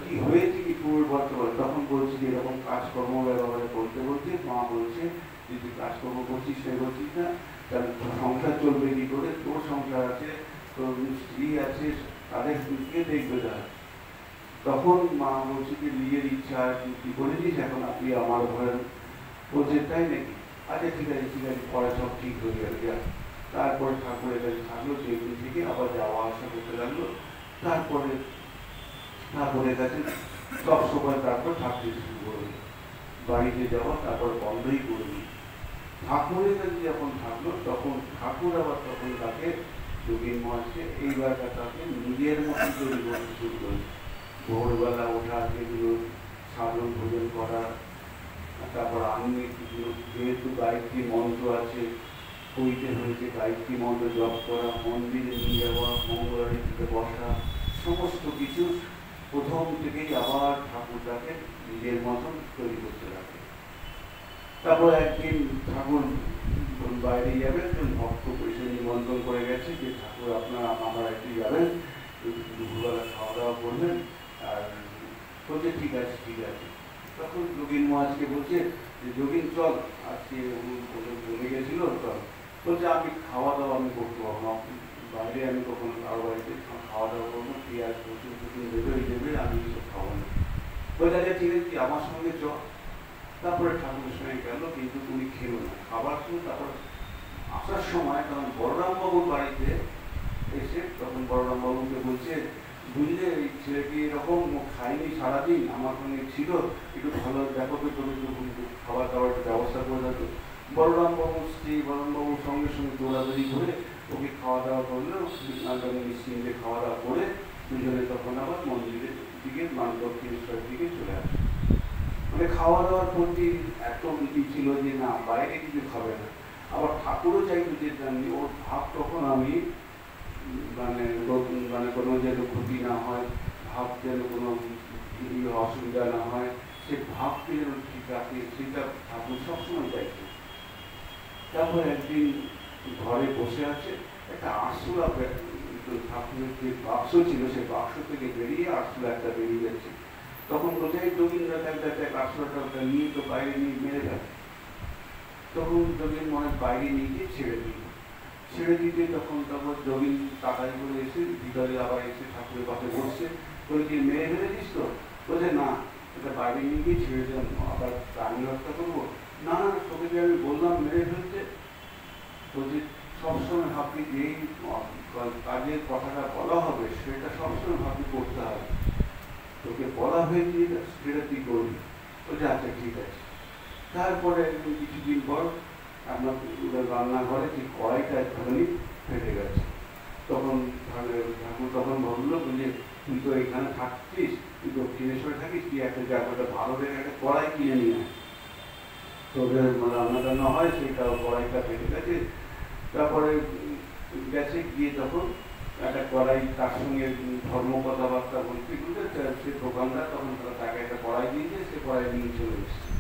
কি হয়েছে কি পুরো বর্তমান। তখন বলছি যে এরকম কাজকর্ম ব্যবহার করতে বলছে, মা বলছে যে তুই কাজকর্ম করছিস সে বলছিস না, তাহলে সংসার চলবে কি করে, তোর সংসার আছে, তোর স্ত্রী আছে, তাদের কে দেখবে তারা। তখন মা বলছে যে নিজের ইচ্ছা কি করেছিস, এখন আপনি আমার ঘরে। বলছে তাই নাকি, আচ্ছা ঠিক আছে ঠিক আছে, পরে সব ঠিক হয়ে যাবে। তারপরে ঠাকুরের কাছে থাকলো, সেদিন থেকে আবার যাওয়া আসা করতে লাগলো। তারপরে ঠাকুরের কাছে সব সময় তারপর থাকতে শুরু করলো। বাড়িতে যাওয়া, তারপর বন্ধই করবি। ঠাকুরের কাছে যখন থাকলো তখন ঠাকুর আবার তখন তাকে যোগীন মহারাজকে এইবারটা তাকে নিজের মতো তৈরি করতে শুরু করে। ভোরবেলা ওঠা, যেগুলো সাধন ভোজন করা, তারপর আমি যেহেতু গায়ত্রী মন্ত্র আছে, কইতে হয়েছে গায়ত্রী মন্ত্র জপ করা, মন্দিরে নিয়ে যাওয়া, মঙ্গলারীতে বসা, সমস্ত কিছু প্রথম থেকেই আবার ঠাকুরটাকে নিজের মতন তৈরি করতে লাগে। তারপর একদিন ঠাকুর বাইরে যাবেন, ভক্ত পরিষদ নিমন্ত্রণ করে গেছে যে ঠাকুর আপনারা আমার একটু যাবেন, দুপুরবেলা খাওয়া দাওয়া করবেন। আর বলছে ঠিক আছে ঠিক আছে। তখন যোগীন মহারাজকে বলছে যে যোগীন চল, আজকে বলে গেছিল চল। বলছে আমি খাওয়া দাওয়া আমি করতে পারবো না, বাইরে আমি কখনো কারো বাড়িতে খাওয়া দাওয়া করবো না, পেঁয়াজ রসুন টসুন দেবে, ওই দেবে, আমি কিছু খাবো না। বলছে আচ্ছা ঠিক আছে আমার সঙ্গে চ। তারপরে ঠাকুরের সঙ্গে গেল, কিন্তু উনি খেলো না খাবার শুরু। তারপর আসার সময় তখন বলরামবাবুর বাড়িতে এসে তখন বলরামবাবুকে বলছে বুঝলে এই ছেলেটি এরকম খায়নি সারাদিন, আমার সঙ্গে ছিল, একটু ভালো দেখো তো, তুমি একটু খাবার দাবার ব্যবস্থা করে থাকো। বলরামবাবুর স্ত্রী বলরামবাবুর সঙ্গে সঙ্গে দৌড়াদৌড়ি করে ওকে খাওয়া দাওয়া করলো, নিশ্চিন্তে খাওয়া দাওয়া করে দুজনে তখন আবার মন্দিরের দিকে দক্ষিণেশ্বরের দিকে চলে আসে। মানে খাওয়া দাওয়ার প্রতি এত রীতি ছিল যে না বাইরে কিছু খাবে না। আবার ঠাকুরও চাইতো যে ওর ভাব তখন আমি মানে কোনো যেন ক্ষতি না হয়, ভাব যেন কোনো অসুবিধা না হয়, সে ভাবকে যেন ঠিক রাখে, সেটা ঠাকুর সবসময় চাইছে। তারপর একদিন ঘরে বসে আছে, একটা আরশোলা ঠাকুরের যে বাক্স ছিল সেই বাক্স থেকে বেরিয়ে আরশোলা একটা বেরিয়ে যাচ্ছে। তখন বোঝাই যোগীন্দ্র আরশোলাটা নিয়ে তো বাইরে নিয়ে মেরে ফেলে। তখন যোগীন মনে বাইরে নিয়ে গিয়ে ছেড়ে দিতে তখন যোগীন তাড়াতাড়ি করে এসে ভিতরে আবার এসে ঠাকুরের পাশে বসছে। বলে কি মেরে ফেলেছিস তো? বলছে না, এটা বাইরে নিয়ে গিয়ে ছেড়ে দিলাম, আবার প্রাণী হত্যা করবো না, তোকে যে আমি বললাম মেরে ফেলতে। বলছে সবসময় ভাবি যেই কাজের কথাটা বলা হবে সেটা সবসময় ভাবি করতে হবে, তোকে বলা হয়েছে সেটা তুই করবি। বলছে আচ্ছা ঠিক আছে। তারপরে একদিন কিছুদিন পর আপনার রান্নাঘরে যে কড়াইটা একটুখানি ফেটে গেছে। তখন ঠাকুর তখন ভাবলো যে তুই তো এখানে থাকছিস, তুই দক্ষিণেশ্বরে থাকিস, তুই একটা জায়গাটা ভালো দেখে একটা কড়াই কিনে নিয়ে আয়, তোদের রান্না টান্না হয়, সেটা কড়াইটা ফেটে গেছে। তারপরে গেছে গিয়ে তখন একটা কড়াই, তার সঙ্গে ধর্ম কথাবার্তা বলতে বলতে সে দোকানদার তখন তাকে একটা কড়াই দিয়েছে, সে কড়াই নিয়ে চলে এসেছে।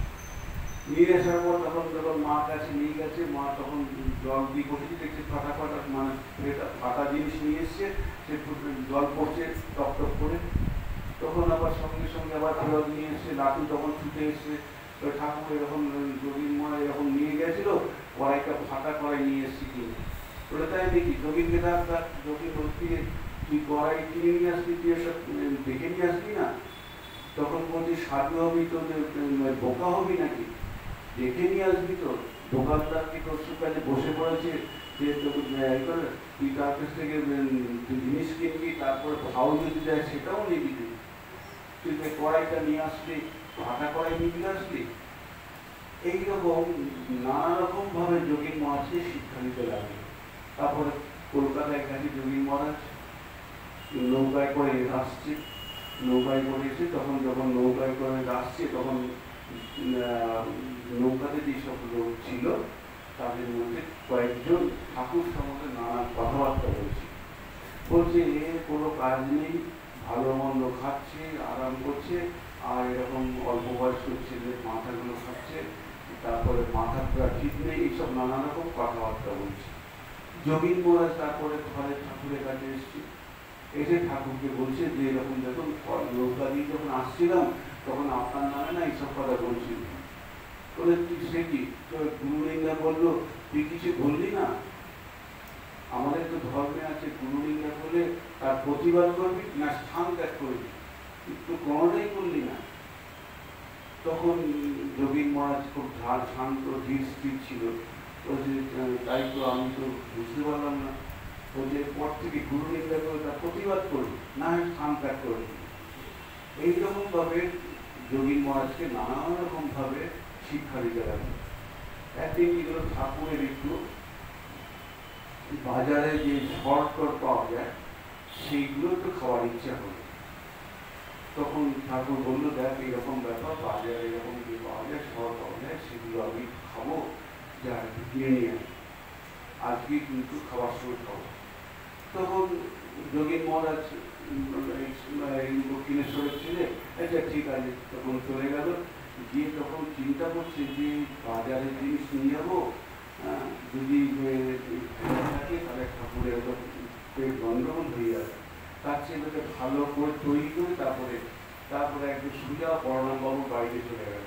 নিয়ে আসার পর তখন যখন মার কাছে নিয়ে গেছে, মা তখন জল দিয়ে বসেছে, দেখছে ফাটা মানে ফাটা জিনিস নিয়ে এসছে, সে জল পড়ছে টপ টপ করে। তখন আবার সঙ্গে সঙ্গে আবার ফেরত নিয়ে এসছে, লাঠি তখন ছুটে এসছে। ঠাকুর এরকম যোগীন মা এরকম নিয়ে গেছিল, কড়াইটা ফাটা কড়াই নিয়ে এসছি কিনে। ওটা তাই দেখি যোগীনকে যোগী বলছি তুই কড়াই কিনে নিয়ে আসবি, তুই এসব দেখে নিয়ে আসবি না? তখন বলছি সাধু হবি তো বোকা হবি নাকি, দেখে নিয়ে আসবি তো? দোকানদার কি তোর কাছে বসে পড়েছে যে তুই তার কাছ থেকে জিনিস কিনবি, তারপরে ভাও যদি দেয় সেটাও নিবি, তুই কড়াইটা নিয়ে আসলি, ফাটা কড়াই নিয়ে আসলি। এইরকম নানা রকম ভাবে যোগীন মহারাজকে শিক্ষা দিতে লাগে। তারপরে কলকাতায় গেছে যোগীন মহারাজ, নৌকায় করে আসছে, নৌকায় করে এসে তখন যখন নৌকায় করে আসছে তখন নৌকাতে যেসব লোক ছিল তাদের মধ্যে কয়েকজন ঠাকুর সম্বন্ধে নানা কথাবার্তা বলছে এর কোনো কাজ নেই, ভালো মন্দ খাচ্ছে, আরাম করছে, আর এরকম অল্প বয়স্ক ছেলের মাথাগুলো খাচ্ছে, তারপরে মাথা ঠিক নেই, এইসব নানা রকম কথাবার্তা বলছে। যোগীন মহারাজ তারপরে ঘরে ঠাকুরের কাছে এসছে, এসে ঠাকুরকে বলছে যে এরকম দেখুন নৌকা দিয়ে যখন আসছিলাম তখন আপনার নামে না এইসব কথা বলছিল। বলে তুই সে কি, তোর গুরুলিঙ্গা বললো তুই কিছু বললি না? আমাদের তো ধর্মে আছে গুরুলিঙ্গা বলে তার প্রতিবাদ করবি না স্থান ত্যাগ করবি, তো কোনোটাই করলি না। তখন যোগীন মহারাজ খুব শান্ত ধীর স্থির ছিল, তাই তো আমি তো বুঝতে পারলাম না। বলছে পর থেকে গুরুলিঙ্গা করে তার প্রতিবাদ করবি, না স্থান ত্যাগ করবি। এইরকম ভাবে যোগী মহারাজকে নানান রকম ভাবে শিক্ষা দিতে লাগলো। একদিন কি হলো, ঠাকুরের একটু বাজারে যে শর্টকট পাওয়া যায় সেইগুলো একটু খাওয়ার ইচ্ছা হলো। তখন ঠাকুর বললো, দেখ এরকম ব্যাপার, বাজারে এরকম যে পাওয়া যায় শর্ট পাওয়া যায় সেগুলো আমি খাবো, যা একটু কিনে নিয়ে আসি, আজকে কিন্তু খাবার সময় খাবো। তখন যোগী মহারাজ দক্ষিণেশ্বরের ছেলে, আচ্ছা ঠিক আছে, তখন চলে গেল। গিয়ে তখন চিন্তা করছে যে বাজারে জিনিস নিয়ে যাবো, যদি থাকে তাহলে ঠাকুরের পেট গন্ডগোল হয়ে যাবে, তার ছেলেকে ভালো করে তৈরি করে তারপরে একটু সুবিধা বর্ণামবাবু বাড়িতে চলে গেল।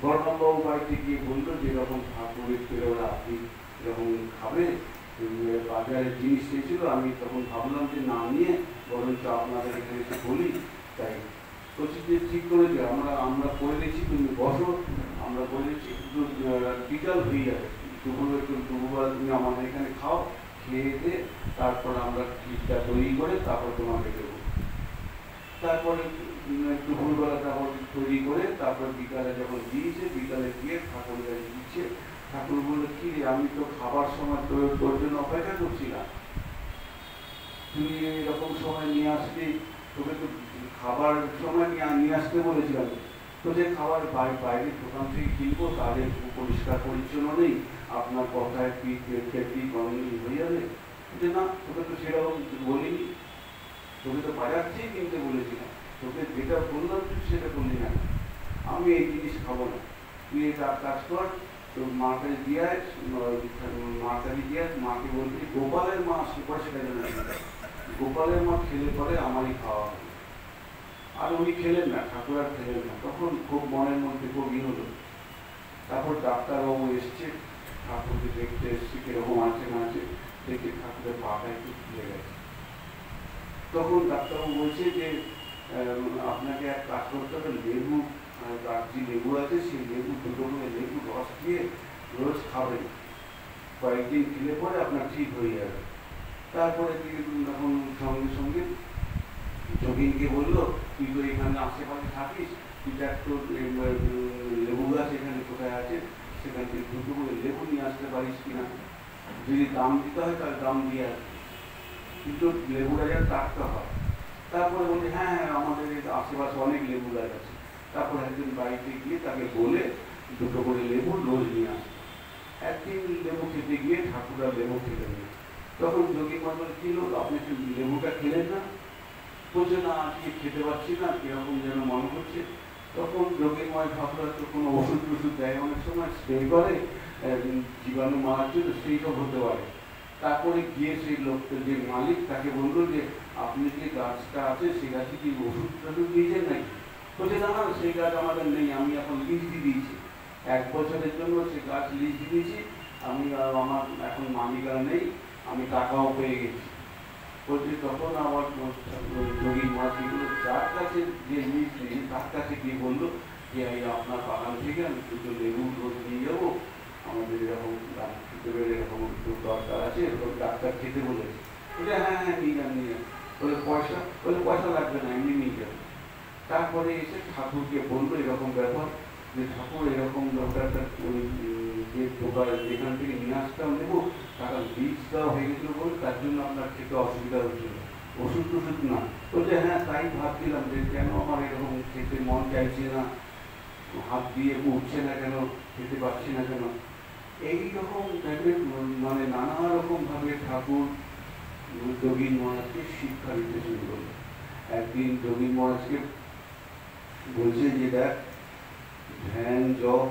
বর্ণামবাবু বাড়িতে গিয়ে বললো যে এরকম ঠাকুরের ছেলেরা আপনি এরকম খাবে, বাজারের জিনিস চেয়েছিল, আমি তখন ভাবলাম যে না নিয়ে বরঞ্চ আপনাদের এখানে এসে বলি, তাই বলছি যে ঠিক করেছে, আমরা করে দিচ্ছি, তুমি বসো, আমরা বলে দিচ্ছি, একটু বিকাল হয়ে যাবে, দুপুরবেলা তুমি আমাদের এখানে খাও, খেয়ে দিয়ে তারপর আমরা খিচটা তৈরি করে তারপর তোমাকে দেবো। তারপরে দুপুরবেলা তারপর তৈরি করে তারপর বিকালে যখন দিয়েছে, বিকালে দিয়ে ঠাকুর গাড়ি দিচ্ছে। ঠাকুর বললো, কি রে, আমি তো খাবার সময় তোর জন্য অপেক্ষা করছি না, তুই এরকম সময় নিয়ে আসবি, তোকে তো খাবার সময় নিয়ে আসতে বলেছিলাম, তো যে খাবার বাইরে দোকান থেকে কিনবো, তাদের পরিষ্কার পরিচ্ছন্ন নেই, আপনার কথায় কি খেতে গরমিল হয়ে যাবে, যে না, তোকে তো সেরকম বলিনি, তোকে তো বাজার থেকে কিনতে বলেছিলাম, তোকে যেটা বললাম তুই সেটা করলি না, আমি এই জিনিস খাবো না, তুই এটা কাজ কর, তো মাকে দিয়ে মাকে বলবি গোপালের মা সুপার, সেটা যেন গোপালের মা খেলে পরে আমারই খাওয়া হবে। আর উনি খেলেন না, ঠাকুর আর খেলেন না। তখন খুব মনের মধ্যে খুব হলো। তারপর ডাক্তারবাবু এসছে, ঠাকুরকে দেখতে এসছে কিরকম আছে না আছে, দেখে ঠাকুরের পাটা একটু ফুলে গেছে। তখন ডাক্তারবাবু বলছে যে আপনাকে এক কাজ করতে হবে, লেবু, যে লেবু আছে সেই লেবু দুটো করে লেবু রস দিয়ে রোজ খাবেন, কয়েকদিন খেলে পরে আপনার ঠিক হয়ে যাবে। তারপরে তখন সঙ্গে সঙ্গে যোগীনকে বললো, তুই তো এখানে আশেপাশে থাকিস, তুই একটু লেবু গাছ এখানে কোথায় আছে সেখান থেকে দুটো করে লেবু নিয়ে আসতে পারিস কিনা, যদি দাম দিতে হয় তাহলে দাম দিয়ে আসবে, কিন্তু লেবুটা যেন টাটকা হয়। তারপরে বলছে, হ্যাঁ হ্যাঁ, আমাদের আশেপাশে অনেক লেবু গাছ আছে। তারপর একদিন বাড়িতে গিয়ে তাকে বলে দুটো করে লেবু রোজ নিয়ে আসে। একদিন লেবু খেতে গিয়ে ঠাকুর আর লেবু খেলেন না। তখন যোগী মহারাজ কি হলো, আপনি কি লেবুটা খেলেন না? বলছে, না আজকে খেতে পারছি না, কিরকম যেন মনে করছে। তখন যোগী মহারাজ ভাবলো তো কোনো ওষুধ টষুধ দেয়, অনেক সময় স্প্রে করে জীবাণু মারার জন্য, সেই সব হতে পারে। তারপরে গিয়ে সেই লোকটা যে মালিক তাকে বললো যে আপনি যে গাছটা আছে সেই গাছে কি ওষুধ টষুধ দিয়েছেন নাকি? বলছে, না না, সেই গাছ আমাদের নেই, আমি এখন লিজ দিয়ে দিয়েছি, 1 বছরের জন্য সে গাছ লিজ দিয়ে দিয়েছি, আমি আমার এখন মালিকানা নেই, আমি টাকাও পেয়ে গেছি। বলছি, তখন আবার যোগী মহারাজ যার কাছে যে লিজ নেই তার কাছে গিয়ে বললো যে আপনার বাগান থেকে আমি দুটো লেবু রোজ নিয়ে যাবো, আমাদের এরকম এরকম একটু দরকার আছে, এরকম ডাক্তার খেতে বলেছে। বলে, হ্যাঁ হ্যাঁ, নিয়ে যান নিয়ে যান। বলে পয়সা লাগবে না, এমনি নিয়ে যাবে। তারপরে এসে ঠাকুরকে বললো এরকম ব্যাপার, যে ঠাকুর এরকম দরকারটা যে দোকান যেখান থেকে নিয়ে আসতাম নেবো, টাকা লিজ দেওয়া হয়ে গেছিলো বলে তার জন্য আপনার খেতে অসুবিধা হচ্ছিল, ওষুধ টষুধ না। বলছে, হ্যাঁ তাই ভাবছিলাম যে কেন আমার এরকম খেতে মন চাইছে না, হাত দিয়ে উঠছে না কেন, খেতে পারছি না কেন। এইরকম টাইপের মানে নানা রকম ভাবে ঠাকুর যোগী মহারাজকে শিক্ষা দিতে শুরু করলো। একদিন যোগী মহারাজকে বলছে যে দেখ, ধ্যান জপ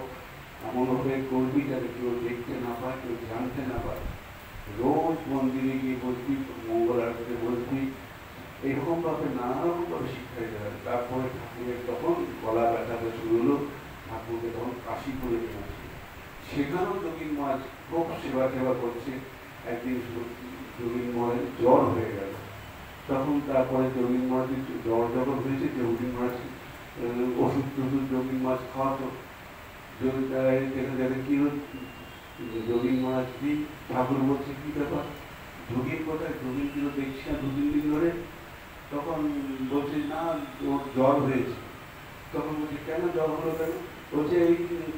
এমনভাবে করবি যাতে কেউ দেখতে না পায়, কেউ জানতে না পায়, রোজ মন্দিরে গিয়ে বলবি, মঙ্গল আরতিতে বলবি, এরকম ভাবে নানা রকম ভাবে শিক্ষা দিতে হবে। তারপরে ঠাকুরের তখন গলা ব্যথাটা শুরু হলো, ঠাকুরকে তখন কাশীপুরে নিয়ে আসে, সেখানেও যোগী মহারাজ খুব সেবা করছে। একদিন যোগী মহারাজ জ্বর হয়ে গেল, তখন তারপরে যোগী মহারাজ জ্বর যখন হয়েছে, যোগী মহারাজ ওষুধ টষুধ যোগী মহারাজ খাওয়াতো। দেখে কি হচ্ছে, যোগী মহারাজ কি ঠাকুর বলছে, কি ব্যাপার যোগীর কথায়, যোগীর কিলো দেখছি না 2-3 দিন ধরে। তখন বলছে, না ওর জ্বর হয়েছে। তখন বলছি কেন জ্বর হলো কেন? বলছে এই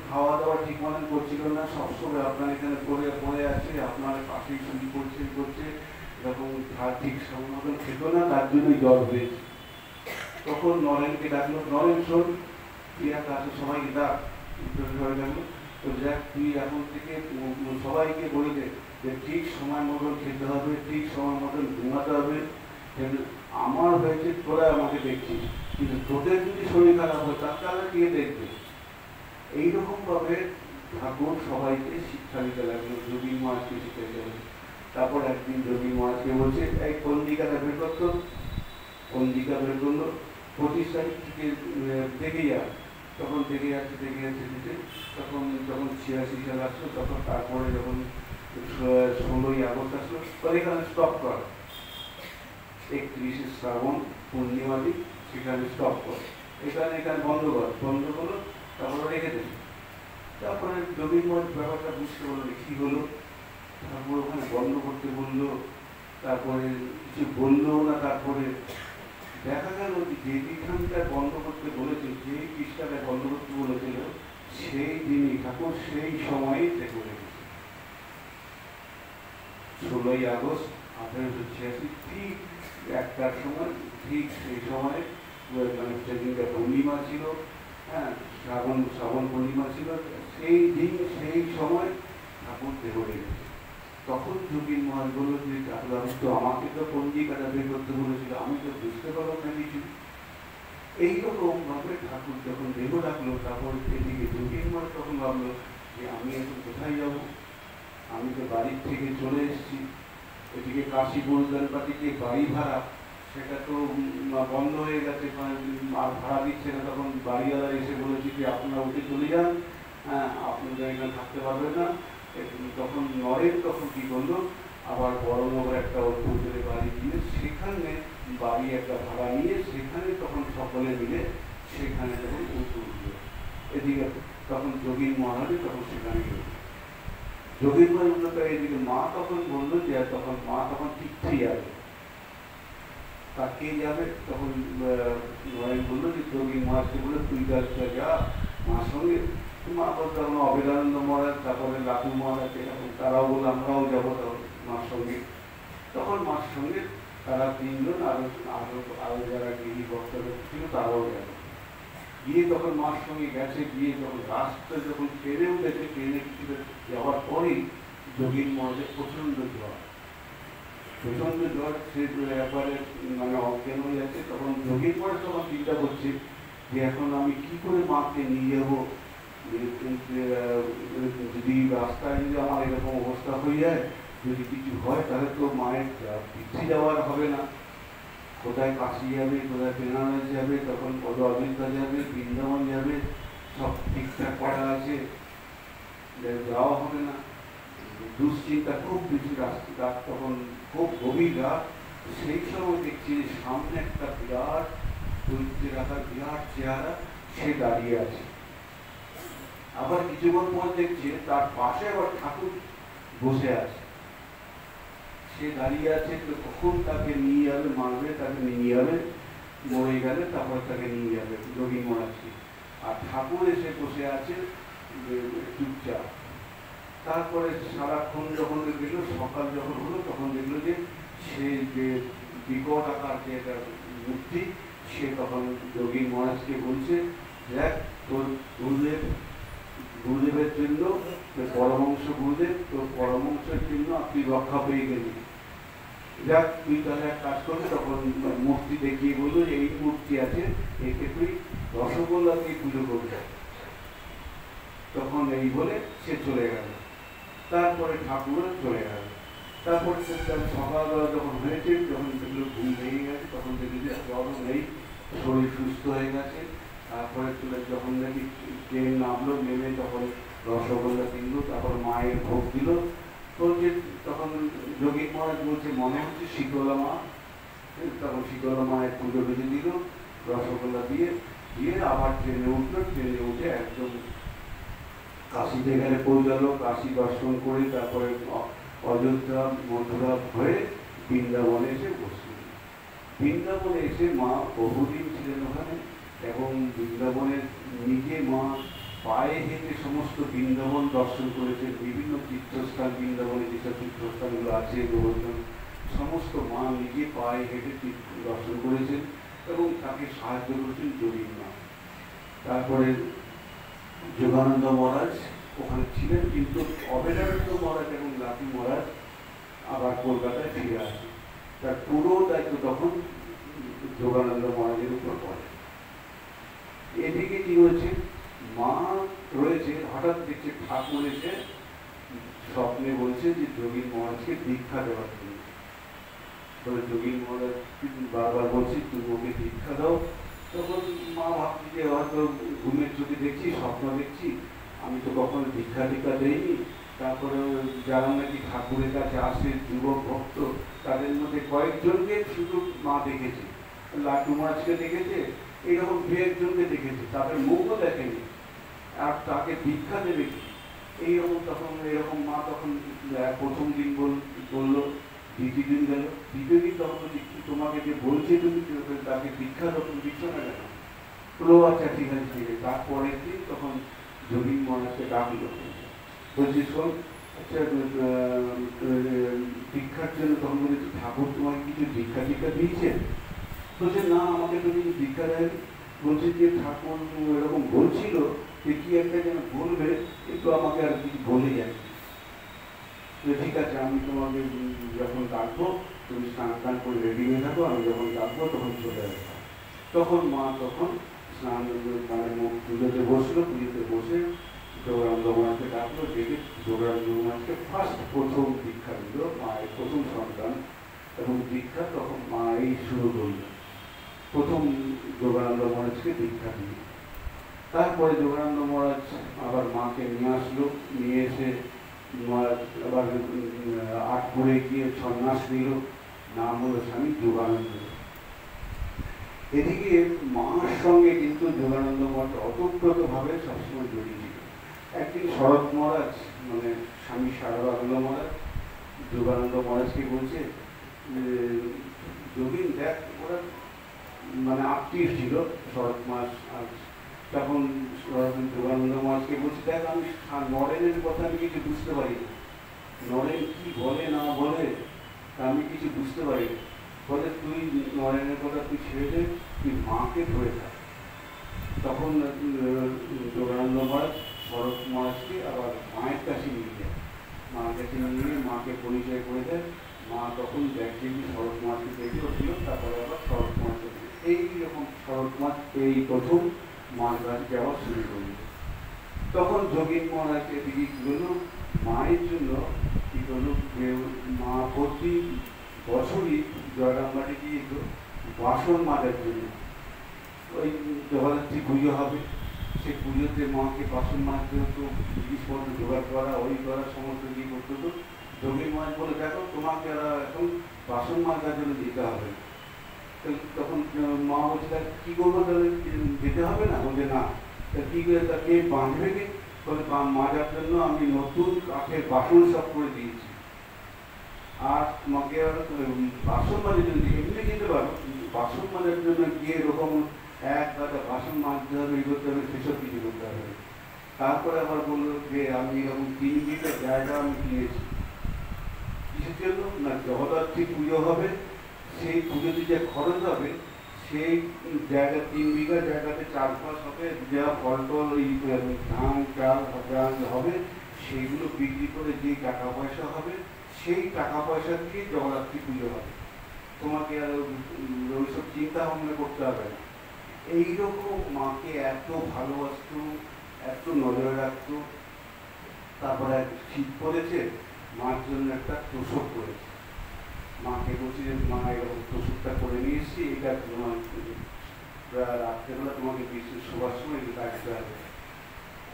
খাওয়া দাওয়া ঠিক মতন করছিল না, সবসময় আপনার এখানে পড়ে আছে, আপনার পাশেই শুরু করছে এরকম ঠিক সময় মতন খেত না, তার জন্যই জ্বর হয়েছে। তখন নরেনকে ডাকলো, নরেন শোন, তুই এক আছে সবাইকে ডাক, ডাকলো তো দেখ তুই এখন থেকে সবাইকে বলে দে যে ঠিক সময় মতন খেতে হবে, ঠিক সময় মতন ঘুমাতে হবে। আমার হয়েছে তোরা আমাকে দেখছিস, কিন্তু তোদের যদি শরীর খারাপ হয় তাহলে কে দেখবে? এইরকম ভাবে ঠাকুর সবাইকে শিক্ষা দিতে লাগলো, যোগী মহারাজকে শিক্ষা দিতে লাগলো। তারপর একদিন যোগী মহারাজকে বলছে এই পঞ্জিকাটা বের করতো, পঞ্জিকা বের করলো, 25 তারিখ থেকে দেখে যা। তখন দেখে যাচ্ছে তখন যখন 86 সাল আসলো, তখন তারপরে যখন 16ই আগস্ট আসলো, এখানে স্টপ কর, 31শে শ্রাবণ পূর্ণিমা দিন সেখানে স্টপ কর, এখানে বন্ধ করলো, তারপরে রেখে দেবে। তারপরে যোগী মহারাজ ব্যাপারটা বুঝতে পারলো কি হলো, তারপর ওখানে বন্ধ করতে বললো, তারপরে কিছু বললো না। তারপরে দেখা গেল যে যেখানটা বন্ধ করতে বলেছে, যে পৃষ্ঠাটা বন্ধ করতে বলেছিল, সেই দিনই ঠাকুর সেই সময়ই থেকে রেখেছে। 16ই আগস্ট 1886 ঠিক 1টার সময়, ঠিক সেই সময় সেদিনটা পূর্ণিমা ছিল, হ্যাঁ শ্রাবণ পূর্ণিমা ছিল, সেই দিন সেই সময় ঠাকুর দেহ রেখেছে। তখন যোগী মহারাজ বলল যে তো আমাকে তো পঞ্জিকাটা বের করতে বলেছিল, আমি তো বুঝতে পারলাম না কিছু। এইরকম ভাবে ঠাকুর যখন দেহ রাখলো, তারপর এদিকে যোগী মহারাজ তখন ভাবলো যে আমি এখন কোথায় যাব, আমি তো বাড়ির থেকে চলে এসেছি, এদিকে কাশী গুরুদানপাটিতে বাড়ি ভাড়া সেটা তো বন্ধ হয়ে গেছে, আর ভাড়া দিচ্ছে না। তখন বাড়িওয়ালা এসে বলেছে যে আপনারা উঠে চলে যান, হ্যাঁ আপনারা এখানে থাকতে পারবেন না। তখন নরেন তখন কি করলো, আবার বড়নগর একটা অভ্যন্তরে বাড়ি দিয়ে সেখানে বাড়ি একটা ভাড়া নিয়ে সেখানে তখন সকলে মিলে সেখানে তখন উঠলো। এদিকে তখন যোগী মহারাজ তখন সেখানে গেল, যোগী মহারাজ এদিকে মা তখন বললো যে তখন মা তখন তীর্থে যাবে, তা কে যাবে? তখন নরেন বললো যে যোগী মহারাজকে বলে তুই যা মার সঙ্গে। মা বলতো অভেদানন্দ মহারাজ, তারপরে লাটু মহারাজ, তারাও বললো আমরাও যাবো মার সঙ্গে। তখন মার সঙ্গে তারা 3 জন আরো যারা গিরি ভক্তরা ছিল তারাও গেল, গিয়ে তখন মার সঙ্গে গেছে। গিয়ে যখন রাস্তা যখন ট্রেনে উঠেছে, ট্রেনে কিছু যাওয়ার পরেই যোগী মহারাজের প্রচন্ড জ্বর, সে ব্যাপারে মানে অজ্ঞান হয়ে যাচ্ছে। তখন যোগী মহারাজ তখন চিন্তা করছে যে এখন আমি কি করে মাকে নিয়ে যাবো, যদি রাস্তায় যদি আমার এরকম অবস্থা হয়ে যায়, যদি কিছু হয় তাহলে তো মায়ের পিছিয়ে যাওয়ার হবে না। কোথায় কাশি যাবে, কোথায় বেনারস যাবে, তখন কত অযোধ্যা যাবে, বৃন্দাবন যাবে, সব ঠিকঠাক করা আছে, যাওয়া হবে না। দুশ্চিন্তা খুব বেশি, রাস্তা তখন খুব গভীর রাত। সেই সময় দেখছি সামনে একটা বিরাট দৈত্যের আকার বিরাট চেহারা, সে দাঁড়িয়ে আছে। আবার কিছুক্ষণ পর দেখছে তার পাশে আবার ঠাকুর বসে আছে, সে দাঁড়িয়ে আছে। তো কখন তাকে নিয়ে যাবে, মারবে, তাকে নিয়ে যাবে, মরে গেলে তারপর তাকে নিয়ে যাবে যোগী মহারাজকে। আর ঠাকুর এসে বসে আছে চুপচাপ। তারপরে সারাক্ষণ যখন দেখলো, সকাল যখন হলো তখন দেখলো যে সে যে বিকট আকার যে একটা মূর্তি, সে তখন যোগী মহারাজকে বলছে দেখ তোর গুরুদেবের জন্য, পরমহংস গুরুদেব তোর পরমহংসের জন্য আপনি রক্ষা পেয়ে গেলি, যাক তুই তাহলে এক কাজ করবে। তখন মূর্তি দেখিয়ে বললো যে এই মূর্তি আছে, একে তুই রসগোল্লা দিয়ে পুজো করবে। তখন এই বলে সে চলে গেল। তারপরে ঠাকুর চলে গেল। তারপরে সকালবেলা যখন হয়েছে, যখন দেখলো ঘুম ভেঙে গেছে, তখন দেখলি যে জ্বরও নেই, শরীর সুস্থ হয়ে গেছে। তারপরে যখন দেখি ট্রেন নামলো, নেমে তখন রসগোল্লা কিনলো, তারপর মায়ের ভোগ দিল। বলছে তখন যোগী মহারাজ বলছে মনে হচ্ছে শীতলা মা, তখন শীতলা মায়ের পুজো বেঁধে দিল, রসগোল্লা দিয়ে আবার ট্রেনে উঠলো। ট্রেনে উঠে একদম কাশীতে গেলে পৌঁছালো, কাশী দর্শন করে তারপরে অযোধ্যা মথুরা হয়ে বৃন্দাবনে এসে বসলেন। বৃন্দাবনে এসে মা বহুদিন ছিলেন ওখানে, এবং বৃন্দাবনের নিজে মা পায়ে হেঁটে সমস্ত বৃন্দাবন দর্শন করেছেন। বিভিন্ন তীর্থস্থান, বৃন্দাবনে যেসব তীর্থস্থানগুলো আছে গোবর্ধন, সমস্ত মা নিজে পায়ে হেঁটে দর্শন করেছেন এবং তাকে সাহায্য করেছেন যোগীন মা। তারপরে যোগানন্দ মহারাজ ওখানে ছিলেন, কিন্তু অভেদানন্দ মহারাজ এবং লাকি মহারাজ আবার কলকাতায় ফিরে আসে। তার পুরো দায়িত্ব তখন যোগানন্দ মহারাজের উপর পড়ে। এদিকে কি হয়েছে, মা রয়েছে, হঠাৎ দেখছে ঠাকুর এসে স্বপ্নে বলছে যে যোগীন মহারাজকে দীক্ষা দেওয়ার জন্য। তবে যোগীন মহারাজ বারবার বলছি তুমি ওকে দীক্ষা দাও। তখন মা ভাবছি যে হয়তো ঘুমের চোখে দেখছি, স্বপ্ন দেখছি, আমি তো কখনো দীক্ষা টিক্ষা দেইনি। তারপরে যারা নাকি ঠাকুরের কাছে আসে যুবক ভক্ত, তাদের মধ্যে কয়েকজনকে শুধু মা দেখেছে, লাটু মহারাজকে দেখেছে, এইরকম দু একজনকে দেখেছে, তাদের মুখও দেখেনি। আর তাকে দীক্ষা দেবে কি এইরকম, তখন এরকম মা তখন প্রথম দিন বললো, দ্বিতীয় দিন গেল, দ্বিতীয় দিন তখন তোমাকে যে বলছে তুমি তাকে দীক্ষা দাও, তুমি দিচ্ছ না কেন? বলো আচ্ছা ঠিক আছে ঠিক আছে। তারপরের দিন তখন যোগীন মহারাজকে ডাকলো, বলছি শোন আচ্ছা দীক্ষার জন্য। তখন বলেছি ঠাকুর তোমাকে কিছু দীক্ষা টিক্ষা দিয়েছে? বলছে না আমাকে তো কিছু দীক্ষা দেয়নি। বলছে যে ঠাকুর এরকম বলছিল যে কি একটা যেন বলবে, কিন্তু আমাকে আর কিছু বলে যায়। ঠিক আছে আমি তোমাকে যখন ডাকবো তুমি স্নান টান করে রেডি হয়ে থাকো, আমি যখন ডাকবো তখন চলে আসবো। তখন মা তখন স্নান মানে মুখ পুজোতে বসলো, পুজোতে বসে যোগানন্দ মহারাজকে ডাকলো, ডেকে যোগানন্দ মহারাজকে প্রথম দীক্ষা দিল, মায়ের প্রথম সন্তান এবং দীক্ষা তখন মা এই শুরু করল, প্রথম যোগানন্দ মহারাজকে দীক্ষা দিল। তারপরে যোগানন্দ মহারাজ আবার মাকে নিয়ে আসলো, নিয়ে এসে আবার আটপুরে গিয়ে সন্ন্যাস নিল, নাম হলো স্বামী যোগানন্দ। এদিকে মার সঙ্গে কিন্তু যোগানন্দ মহারাজ অতপ্রতভাবে সবসময় জড়িয়ে ছিল। একদিন শরৎ মহারাজ মানে স্বামী সারদানন্দ মহারাজ যোগানন্দ মহারাজকে বলছে যোগীন দেখ, ওরা মানে আত্মীয় ছিল শরৎ মাস। আর তখন যোগানন্দ মহারাজকে বলছে দেখ আমি নরেনের কথা আমি কিছু বুঝতে পারি না, নরেন কি বলে না বলে আমি কিছু বুঝতে পারি না। বলে তুই নরেনের কথা তুই ছেড়ে দে, তুই মাকে ধরে থাক। তখন যোগানন্দ মহারাজ শরৎ মহারাজকে আবার মায়ের কাছে নিয়ে যায়, মায়ের কাছে নিয়ে মাকে পরিচয় করে দেয়। মা তখন দেখে যে শরৎ মহারাজকে দেখে ছিল, তারপরে আবার শরৎ মহারাজকে এইরকম শরৎ মহারাজ এই প্রথম মার কাছে যাওয়া শুরু করল। তখন যোগীন মহারাজ এদিকে কি করলো, মায়ের জন্য কি করলো, মা প্রতি বছরই জয়রামবাটি গিয়ে বাসন মাজার জন্য ওই জগদ্ধাত্রী পুজো হবে, সে পুজোতে মাকে বাসন মাজতে হতো, জিনিসপত্র জোগাড় করা, ওই করা, সমস্ত দিয়ে করতে হতো। যোগীন মহারাজ বলে দেখো তোমাকে এখন বাসন মাজার জন্য যেতে হবে। তখন মা বলছে কি করবো, তাহলে যেতে হবে না? বলছে না। কি করে তাকে বাঁধবে কে? বলে মাজার জন্য আমি নতুন কাঠের বাসন সব করে দিয়েছি, আর তোমাকে বাসন মাজার জন্য এমনি যেতে পারো, কিন্তু বাসন মাজার জন্য গিয়ে এরকম এক গাদা বাসন মাজতে হবে, এই করতে হবে, সেসব কিছু করতে হবে। তারপরে আবার বললো যে আমি এরকম 3 বিঘা জায়গা আমি কিনেছি, কিসের জন্য না জগদ্ধাত্রী পুজো হবে, সেই পুজোতে যে খরচ হবে সেই জায়গা 3 বিঘা জায়গাতে চাষবাস হবে, যা ফল টল ধান চাল হবে সেইগুলো বিক্রি করে যে টাকা পয়সা হবে সেই টাকা পয়সা দিয়ে জগদ্ধাত্রী পুজো হবে, তোমাকে আর ওইসব চিন্তা ভাবনা করতে হবে না। এইরকম মাকে এত ভালোবাসত, এত নজরে রাখতো। তারপরে শীত পড়েছে, মার জন্য একটা তোষক করেছে, মাকে বলছি যে মা এরকম তোষকটা করে নিয়ে এসছি, এটা তোমার রাত্রেবেলা তোমাকে শোবার সময় এটা রাখতে হবে।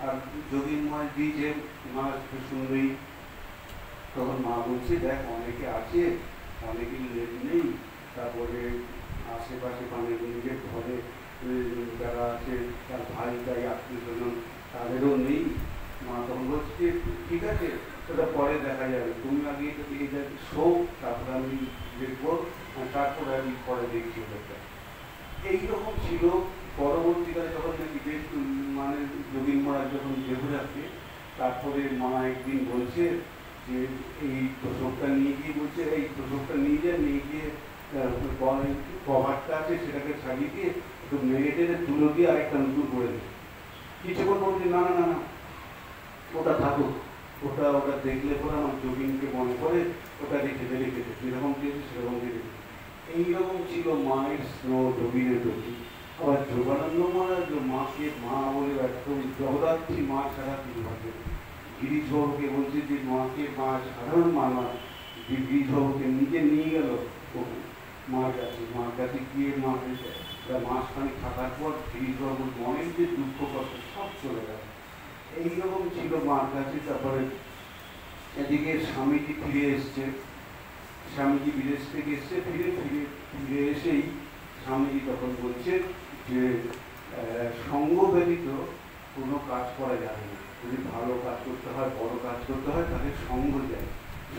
আর যোগীন মহারাজ দিয়েছে, মা সুন্দরী। তখন মা বলছে দেখ অনেকে আছে, অনেকেই নেই, তারপরে আশেপাশে মানে নিজের ঘরে যারা আছে তার ভাই তাই আত্মীয় স্বজন তাদেরও নেই। মা তখন বলছে ঠিক আছে সেটা পরে দেখা যাবে, তুমি আগে এটা শোক, তারপরে আমি দেখবো, তারপরে আমি পরে দেখছি ওটা। এইরকম ছিল পরবর্তীকালে যখন নাকি বেশ মানে যোগীন মহারাজ যখন দেবু রাখে, তারপরে মা একদিন বলছে যে এই তোষকটা নিয়ে গিয়ে বলছে এই তোষকটা নিয়ে গিয়ে কভারটা আছে সেটাকে ছাড়িয়ে দিয়ে একটু মেরে টেনে তুলো দিয়ে আরেকটা নতুন করে দেয়। কিছুক্ষণ বলছে না না না না ওটা থাকুক, ওটা দেখলে পরে আমার যোগিনকে মনে করে ওটা রেখে যেরকম দিয়েছে সেরকম দিয়ে দেবে। এইরকম ছিল মায়ের স্নেহ যোগিনের প্রতি। আবার যোগানন্দ মহারাজ মাকে মা বলে একদম জগদ্ধাত্রী মা ছাড়া তিনি ভাবে। গিরিশবাবুকে বলছে যে মাকে মা সাধারণ মা নয়, গিরিশবাবুকে নিজে নিয়ে গেল মার কাছে গিয়ে মাকে মাসখানি থাকার পর গিরিশবাবুর মনের যে দুঃখ কষ্ট সব চলে গেল। এইরকম ছিল মার কাছে। তারপরে এদিকে স্বামীজি ফিরে এসছে, স্বামীজি বিদেশ থেকে এসছে, ফিরে এসেই স্বামীজি তখন বলছে যে সঙ্গ ব্যতীত কোনো কাজ করা যাবে না। যদি ভালো কাজ করতে হয়, বড় কাজ করতে হয়, তাহলে সঙ্গ যায়,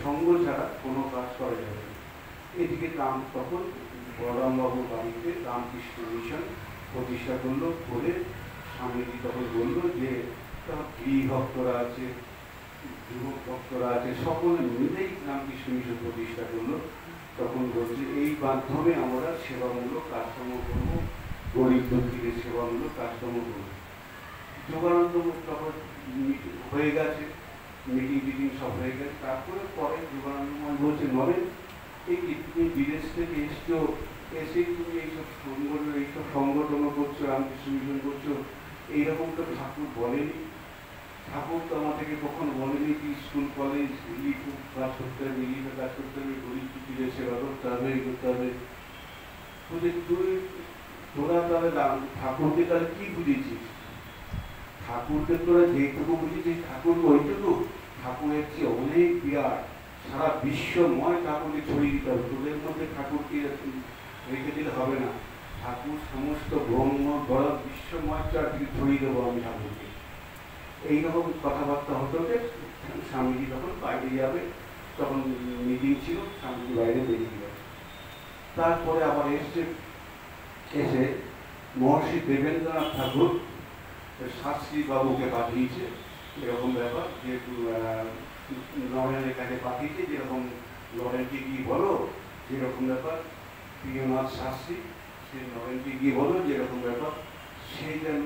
সঙ্গ ছাড়া কোনো কাজ করা যাবে না। এদিকে তখন বলরামবাবুর বাড়িতে রামকৃষ্ণ মিশন প্রতিষ্ঠা করলো। করে স্বামীজি তখন বললো যে গৃহ ভক্তরা আছে, যুবক ভক্তরা আছে, সকলে মিলেই রামকৃষ্ণ মিশন প্রতিষ্ঠা করলো। তখন বলছে এই মাধ্যমে আমরা সেবামূলক কাজকর্ম করবো, গরিব দুঃখীদের সেবামূলক কাজকর্ম করবো। যোগানন্দ তখন হয়ে গেছে, মিটিং সব হয়ে গেছে। তারপরে যোগানন্দময় বলছে নরেন এই তুমি বিদেশ থেকে এসছো, এসে তুমি এইসব সংগঠন করছো, রামকৃষ্ণ মিশন করছো, এইরকম তো ঠাকুর বলেনি। ঠাকুর তো আমাদেরকে কখনো বলেনি কি স্কুল কলেজ কাজ করতে হবে, কাজ করতে হবে, গরিব দুঃখীদের সেবা করতে হবে, এই করতে হবে। তোরা তাহলে ঠাকুরকে তাহলে কি বুঝেছিস? ঠাকুরকে তোরা যেটুকু বুঝেছিস ঠাকুর ওইটুকু, ঠাকুরের চেয়ে অনেক বিরাট, সারা বিশ্বময় ঠাকুরকে ছড়িয়ে দিতে হবে। তোদের মধ্যে ঠাকুরকে রেখে দিলে হবে না। ঠাকুর সমস্ত ব্রহ্ম বড় বিশ্বময় চারদিকে ছড়িয়ে দেবো আমি ঠাকুরকে। এইরকম কথাবার্তা হতে হতে স্বামীজি তখন বাইরে যাবে, তখন মিটিং ছিল, স্বামীজি বাইরে বেরিয়ে যাবে। তারপরে আবার এসে মহর্ষি দেবেন্দ্রনাথ ঠাকুর শাস্ত্রী বাবুকে পাঠিয়েছে, এরকম ব্যাপার যে নরেনের কাছে পাঠিয়েছে, যেরকম নরেনকে গিয়ে বলো যেরকম ব্যাপার, প্রিয়নাথ শাস্ত্রী সে নরেনকে গিয়ে বলো যেরকম ব্যাপার, সে যেন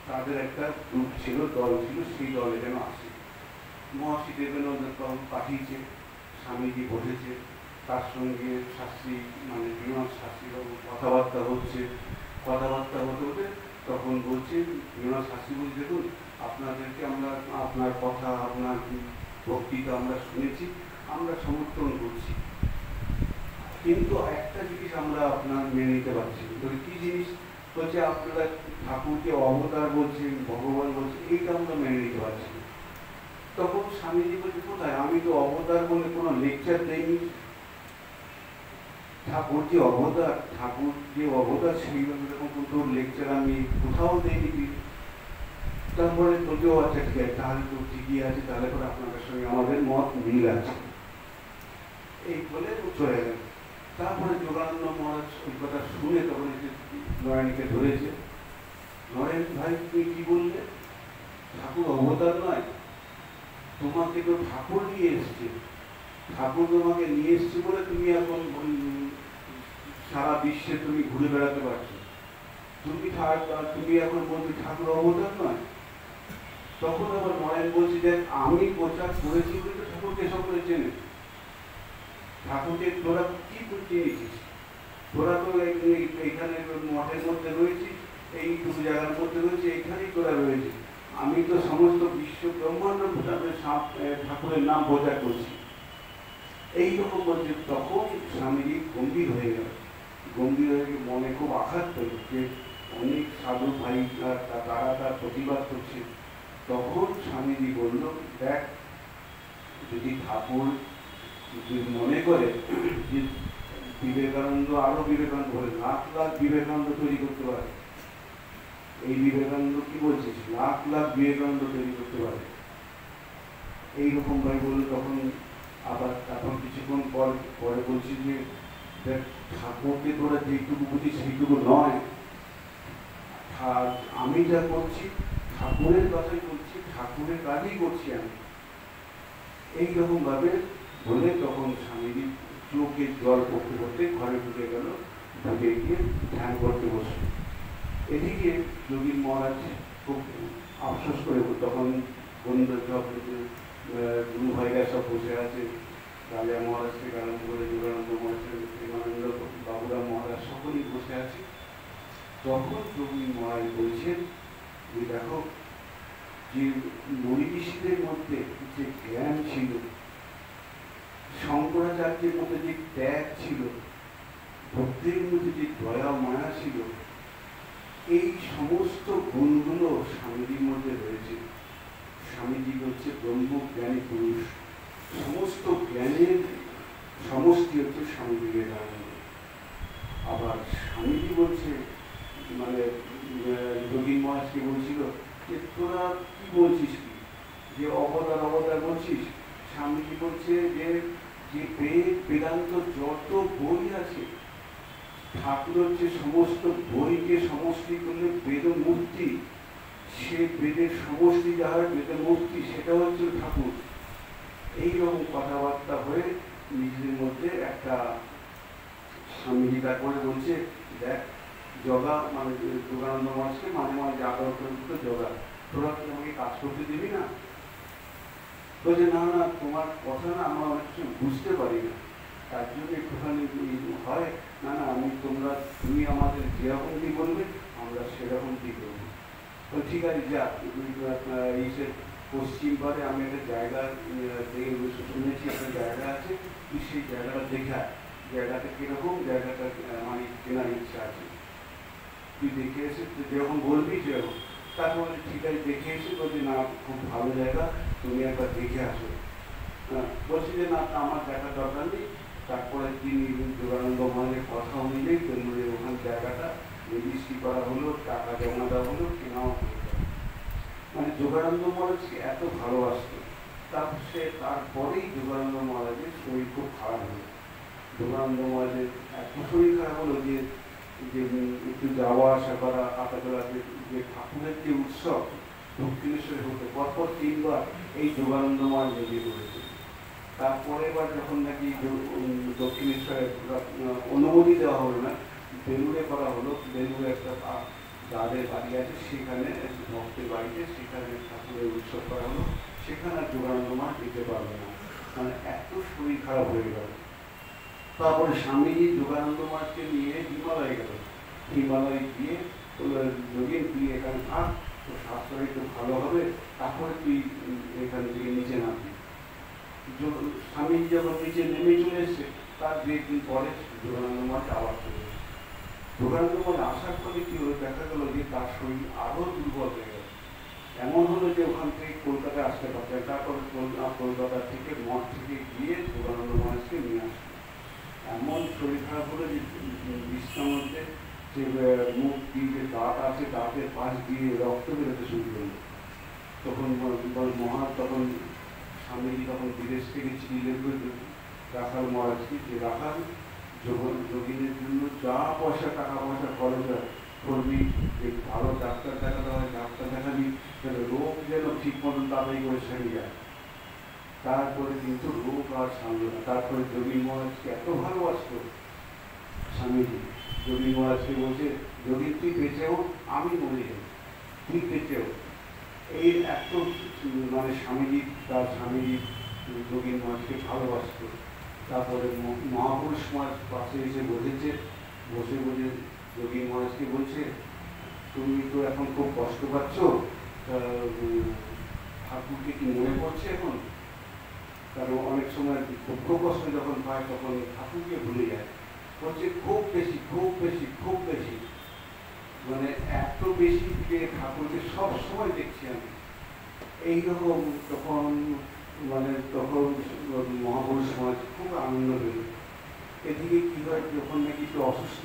তাদের একটা গ্রুপ ছিল, দল ছিল, সেই দলে যেন আসে। মহর্ষি দেবেন্দ্রনাথ বাবু পাঠিয়েছে, স্বামীজি বসেছে, তার সঙ্গে শাস্ত্রী মানে প্রিয়নাথ শাস্ত্রী বাবু কথাবার্তা হচ্ছে। কথাবার্তা হতে হতে তখন বলছে প্রিয়নাথ শাস্ত্রী বলছে দেখুন আপনাদেরকে আমরা আপনার কথা আপনার বক্তৃতা আমরা শুনেছি, আমরা সমর্থন করছি, কিন্তু একটা জিনিস আমরা আপনার মেনে নিতে পারছি। কি জিনিস? বলছে আপনারা ঠাকুরকে অবতার বলছেন, ভগবান বলছেন, এইটা আমরা মেনে নিতে পারছি। তখন স্বামীজি বলছে কোথায়, আমি তো অবতার বলে কোনো লেকচার দেইনি। ঠাকুর যে অবতার সেই রকম কোনো লেকচার আমি কোথাও দেইনি। তারপরে বলছে আচ্ছা ঠিক আছে, তাহলে তো ঠিকই আছে, তাহলে পরে আপনাদের সঙ্গে আমাদের মত মিল আছে, এই বলে চলে গেল। তারপরে যোগানন্দ মহারাজ ওই কথা শুনে তখন নরেনকে ধরেছে, নরেন ভাই তুমি কি বললে? ঠাকুর অবতার নয়, তোমাকে তো ঠাকুর নিয়ে এসছে, ঠাকুর তোমাকে নিয়ে এসছে বলে তুমি এখন সারা বিশ্বে তুমি ঘুরে বেড়াতে পারছো, তুমি এখন বলছো ঠাকুর অবতার নয়। তখন আবার নরেন বলছে যে আমি প্রচার করেছি বলে তো ঠাকুরকে সকলে চেনে, ঠাকুরকে তোরা কি চিনেছিস? তোরা তো এইখানে মঠের মধ্যে রয়েছিস, এইটুকু জায়গার মধ্যে রয়েছে, এইখানেই তোরা রয়েছে। আমি তো সমস্ত বিশ্ব ব্রহ্মাণ্ড ঠাকুরের নাম প্রচার করছি। এইরকম বলছে। তখন স্বামীজি গম্ভীর হয়ে গেল, মনে খুব আঘাত পেল যে অনেক সাধু ভাই তারা তার প্রতিবাদ করছে। তখন স্বামীজি বলল দেখ, যদি ঠাকুর মনে করে যে বিবেকানন্দ আরো বিবেকানন্দ হলে লাখ লাখ বিবেকানন্দ তৈরি করতে পারে, এই বিবেকানন্দ কি বলছিস, লাখ লাখ বিবেকানন্দ তৈরি করতে পারে, এইরকম ভাই বললো। তখন আবার এখন কিছুক্ষণ পরে বলছি যে দেখ ঠাকুরকে তোরা যেটুকু বুঝিস সেইটুকু নয়, কাজটা করছি, ঠাকুরের কথাই করছি, ঠাকুরের কাজই করছি আমি, এইরকম ভাবে বলে তখন স্বামীজি চোখে জল পড়তে পড়তে ঘরে ঢুকে গেল, ঢুকে গিয়ে ধ্যান করতে বসল। এদিকে যোগী মহারাজ খুব আফসোস করে, তখন বন্ধু সব গুরু ভাইরা সব বসে আছে, রাজা মহারাজ থেকে আরম্ভ করে যোগানন্দ মহারাজ, প্রেমানন্দ বাবুরাম মহারাজ সকলেই বসে আছে। তখন যোগী মহারাজ বলছেন যে দেখো, যে মুনি ঋষিদের মধ্যে যে জ্ঞান ছিল, শঙ্করাচার্যের মধ্যে যে ত্যাগ ছিল, ভক্তের মধ্যে যে দয়া মায়া ছিল, এই সমস্ত গুণগুলো স্বামীজির মধ্যে রয়েছে। স্বামীজি হচ্ছে ব্রহ্মজ্ঞানী পুরুষ, সমস্ত জ্ঞানের সমষ্টি হচ্ছে স্বামী বিবেকানন্দ। আবার স্বামীজি বলছে, মানে যোগী মহারাজকে বলছিল যে তোরা কি বলছিস, কি যে অবতার অবতার বলছিস? স্বামীজি বলছে যে যে বেদ বেদান্ত যত বই আছে, ঠাকুর হচ্ছে সমস্ত বইকে সমষ্টি করলে বেদ মূর্তি, সে বেদের সমষ্টি যা হয় বেদের মূর্তি, সেটা হচ্ছে ঠাকুর। এইরকম কথাবার্তা হয়ে নিজেদের মধ্যে একটা স্বামীজি তারপরে বলছে, দেখ জগা, মানে যোগানন্দ মহারাজকে মাঝে মাঝে জাগ্রত করে দিত, জগা তোরা কি আমাকে কাজ করতে দিবি না? বলছে না না, তোমার কথা না আমরা অনেক কিছু বুঝতে পারি না, তার জন্য একটুখানি হয়, না না আমি তুমি আমাদের যেরকম কি বলবে আমরা সেরকম কি করবো। তো ঠিক আছে, যা এই সে পশ্চিম পারে আমি একটা জায়গা শুনেছি, একটা জায়গা আছে, তুই সেই জায়গাটা দেখা, জায়গাটা কিরকম, জায়গাটা মানে কেনার ইচ্ছা আছে, তুই দেখে এসে যেরকম বলবি সেরকম। তারপরে ঠিক আছে দেখে এসে বলছি না খুব ভালো জায়গা, তুমি একবার দেখে আসো। বলছি যে না আমার দেখার দরকার নেই। তারপরে তিনি যোগানন্দ মহারাজের কথা অনুযায়ী বেলুড়ের ওখানে জায়গাটা রেজিস্ট্রি করা হলো, টাকা জমা দেওয়া হলো, কেনাও হলো। মানে যোগানন্দ মহারাজকে এত ভালোবাসত। তারপরেই যোগানন্দ মহারাজের শরীর খুব খারাপ হলো। যোগানন্দ মহারাজের এত শরীর খারাপ হলো যে একটু যাওয়া আসা করা, আতাগোড়াতে যে ঠাকুরের যে উৎসব দক্ষিণেশ্বরে হতো, পরপর 3 বার এই যোগানন্দ মহারাজ বেরিয়ে পড়েছে। তারপরে এবার যখন নাকি দক্ষিণেশ্বরে অনুমতি দেওয়া হলো না, বেলুড়ে করা হলো, বেলুড়ে একটা যাদের বাড়ি আছে সেখানে, ভক্তের বাড়িতে, সেখানে ঠাকুরের উৎসব করা হলো, সেখানে আর যোগানন্দ মহারাজ যেতে পারবে না, মানে এত শরীর খারাপ হয়ে গেল। তারপরে স্বামীজি যোগানন্দ মহারাজকে নিয়ে হিমালয়ে গেল। হিমালয়ে গিয়ে যোগেন তুই এখানে থাক, তোর স্বাস্থ্য একটু ভালো হবে, তারপরে তুই এখান থেকে নিচে নামবি। স্বামীজি যখন নিচে নেমে চলে এসছে, তার 2 দিন পরে যোগানন্দ মহারাজ আবার চলে এসেছে। যোগানন্দ মহারাজ আসার পরে কি হলো, দেখা গেল যে তার শরীর আরো দুর্বল হয়ে গেল। এমন হলো যে ওখান থেকে কলকাতায় আসতে পারতেন। তারপরে কলকাতা থেকে মঠ থেকে গিয়ে যোগানন্দ মহারাজকে নিয়ে আসলো। এমন শরীর খারাপ হলো যে বিশ্বের মধ্যে যে মুখ দিয়ে যে দাঁত আছে, দাঁতের পাশ দিয়ে রক্ত বেরোতে শুরু করলো। তখন তখন স্বামীজি তখন বিদেশ থেকে চিঠি লিখবে রাখাল মহারাজকে, যে রাখাল যোগিনের জন্য যা পয়সা টাকা পয়সা খরচ করবি, ভালো ডাক্তার দেখাতে হয় ডাক্তার দেখাবি, রোগ যেন ঠিক মতন তাড়াতাড়ি করে সেরে যায়। তারপরে কিন্তু রোগ আর সামনে না। তারপরে যোগী মহারাজকে এত ভালোবাসত স্বামীজি, যোগী মহারাজকে বলছে, যোগী তুই বেঁচেও আমি মরে যাই, তুই বেঁচেও। এই এত মানে স্বামীজি, তার স্বামীজি যোগী মহারাজকে ভালোবাসত। তারপরে মহাপুরুষ মহারাজ পাশে এসে বসেছে, বসে বসে যোগী মহারাজকে বলছে, তুমি তো এখন খুব কষ্ট পাচ্ছ, ঠাকুরকে কি মনে পড়ছে এখন? কারণ অনেক সময় দুঃখ কষ্ট যখন পায় তখন ঠাকুরকে ভুলে যায়। বলছে খুব বেশি খুব বেশি খুব বেশি, মানে এত বেশি যে ঠাকুরকে সব সময় দেখছি আমি, এইরকম। তখন মানে তখন মহাপুরুষ সমাজ খুব আনন্দ পেল। এদিকে কি হয়, যখন নাকি একটু অসুস্থ,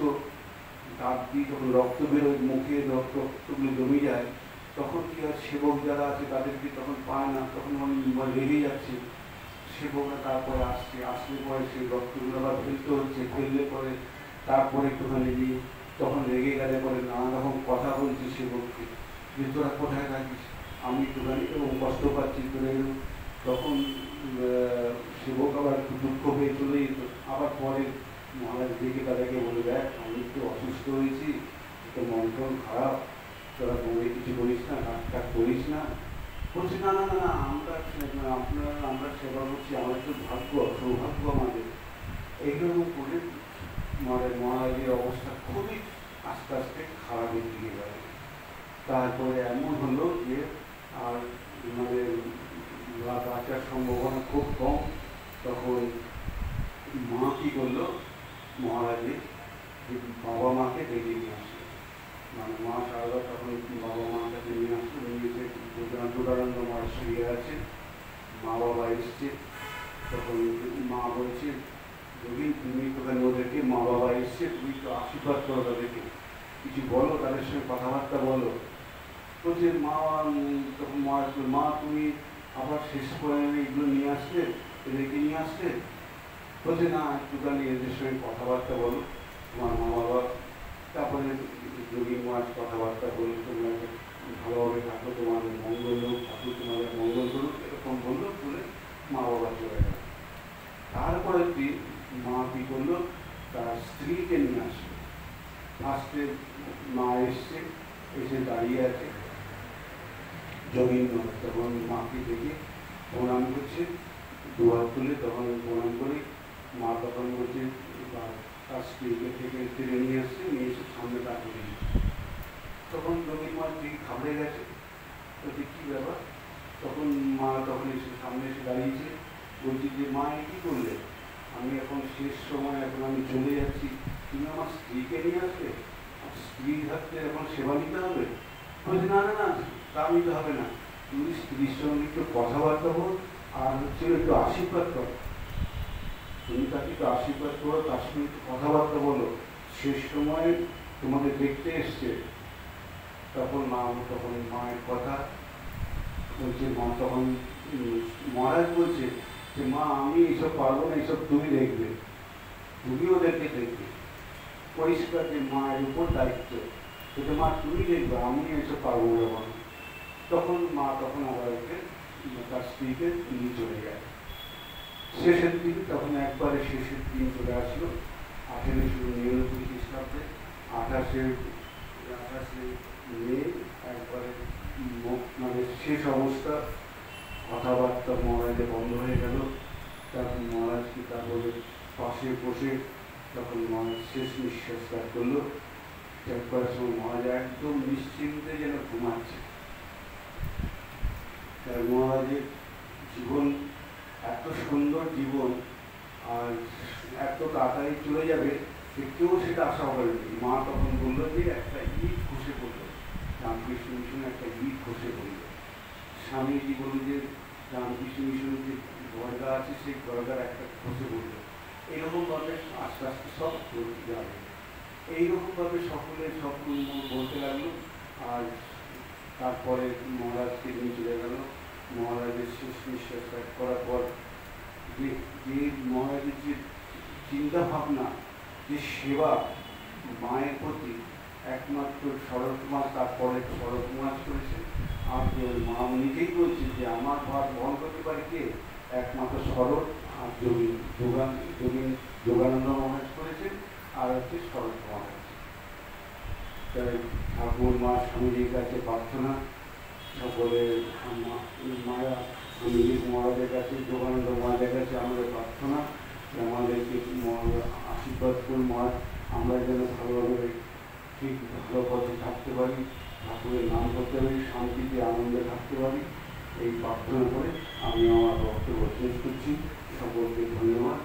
দাঁত দিয়ে যখন রক্ত বেরোয়, মুখে রক্তগুলো জমে যায়, তখন কি হয়, সেবক যারা আছে তাদেরকে তখন পায় না, তখন রেগে যাচ্ছে সেবকরা। তারপরে আসলে পরে সেই রক্তগুলো আবার ফেলতে হচ্ছে, ফেললে পরে তারপরে একটুখানি তখন রেগে গেলে পরে নানা রকম কথা বলছে সেবককে, যে তোরা কোথায় থাকিস, আমি একটুখানি এবং কষ্ট পাচ্ছি চলে গেল। তখন সেবক আবার একটু দুঃখ পেয়ে চলে যেত। আবার পরে মহারাজ দেখে তাদেরকে বলে, দেখ আমি একটু অসুস্থ হয়েছি, একটু মন টন খারাপ, তোরা বলে কিছু করিস না, কাজ করিস না। বলছি না না না, আমরা সেবা করছি, আমাদের তো ভাগ্য, সৌভাগ্য আমাদের। এইরকম করে মহারাজের অবস্থা খুবই আস্তে আস্তে খারাপের দিকে গেল। তারপরে এমন হলো যে আর বাঁচার সম্ভাবনা খুব কম। তখন মা কি করলো, মহারাজের বাবা মাকে ডেকে নিয়ে আসলো। মা সারদা তখন বাবা মার কাছে নিয়ে আসলো, নিয়ে এসে দুরানন্দ মার শুয়ে আছে, মা বাবা এসছে। তখন মা বলছে, যদি তুমি তোখানে ওদেরকে, মা বাবা এসছে, তুমি তো আশীর্বাদ করো তাদেরকে, কিছু বলো, তাদের সঙ্গে কথাবার্তা বলো। বলছে তখন মা তুমি আবার শেষ করে এগুলো নিয়ে আসলে, এদেরকে নিয়ে আসলে। বলছে না, একটুখানি এদের সঙ্গে কথাবার্তা বলো তোমার মা বাবা। তারপরে যোগী মাছ কথাবার্তা বললো, তোমরা ভালোভাবে থাকো, তোমাদের মঙ্গল হোক, ঠাকুর তোমাদের মঙ্গল করুক, এরকম বললো। বলে মা বাবা চলে গেল। তারপরে মা কি করলো, তার স্ত্রীকে নিয়ে আসলো। ফার্স্টে মা এসছে, এসে দাঁড়িয়ে আছে যোগীন্দ্র। তখন মাকে দেখে প্রণাম করছে, দুহাত তুলে তখন প্রণাম করি। মা তখন বলছে, তার স্ত্রীকে থেকে টেনে নিয়ে আসছে, নিয়ে এসে সামনে তাকে দিয়েছে। তখন যোগীর মা দিকে ঘাবড়ে গেছে, বলছে কী ব্যাপার। তখন মা তখন এসে সামনে এসে দাঁড়িয়েছে, বলছি যে মা কী করলে, আমি এখন শেষ সময়, এখন আমি চলে যাচ্ছি, তুমি আমার স্ত্রীকে নিয়ে আসবে, স্ত্রী থাকতে এখন সেবা নিতে হবে। বলছি না না না, তা নিতে হবে না, তুমি স্ত্রীর সঙ্গে একটু কথাবার্তা বল, আর হচ্ছে একটু আশীর্বাদ করো, তুমি তাকে একটু আশীর্বাদ করো, তার সঙ্গে একটু কথাবার্তা বলো, শেষ সময় তোমাদের দেখতে এসছে। তখন মায়ের কথা বলছে, মা তখন মহারাজ বলছে যে মা আমি এইসব পারবো না, এইসব তুমি দেখবে, তুমি ওদেরকে দেখবে, পরিষ্কার যে মায়ের উপর দায়িত্ব, সেটা মা তুমি দেখবে, আমি এইসব পারবো না। তখন মা আবার তার স্ত্রীকে নিয়ে চলে যায়। শেষের দিন তখন একবারে শেষের দিন চলে আসলো, 1899 খ্রিস্টাব্দে 28শে মে, একবারে শেষ অবস্থা। কথাবার্তা মহারাজের বন্ধ হয়ে গেল। তখন মহারাজকে তারপরে পাশে বসে তখন মহারাজ শেষ নিঃশ্বাস ত্যাগ করলো। ত্যাগ করার সময় মহারাজ একদম নিশ্চিন্তে যেন ঘুমাচ্ছে। মহারাজের জীবন এত সুন্দর জীবন, আর এত তাড়াতাড়ি চলে যাবে যে কেউ সেটা আশা করেনি। মা তখন বললো যে একটা ইট খসে পড়লো, রামকৃষ্ণ মিশনে একটা ইট খসে পড়লো। স্বামীজি বলল যে রামকৃষ্ণ মিশনের যে দরগা আছে, সেই দরগার একটা খসে পড়লো। এইরকমভাবে আস্তে আস্তে সব চলতে যাবে। এইরকমভাবে সকলে সব বলতে লাগলো। আর তারপরে মহারাজকে নিয়ে চলে গেল। মহারাজের শেষ নিঃশ্বাস ত্যাগ করার পর যে মহারাজের যে চিন্তা ভাবনা, যে সেবা মায়ের প্রতি, একমাত্র শরৎ মাস, তারপরে শরৎ মাস করেছে। আর মা নিজেই বলছে যে আমার ভার বহন করতে পারে কে, একমাত্র শরৎ আর যোগানন্দ মহারাজ করেছেন, আর হচ্ছে শরৎ মহারাজ। তাই ঠাকুর মা স্বামীজির কাছে প্রার্থনা, সকলে মায়া স্বামীজি মহারাজের কাছে, যোগানন্দ মহারাজের কাছে আমাদের প্রার্থনা, আমাদেরকে আশীর্বাদ করুন মহারাজ, আমরা যেন ভালোভাবে ঠিক ভালো পথে থাকতে পারি, ঠাকুরের নাম করতে পারি, শান্তিতে আনন্দে থাকতে পারি। এই প্রার্থনা করে আমি আমার বক্তব্য শেষ করছি। সকলকে ধন্যবাদ।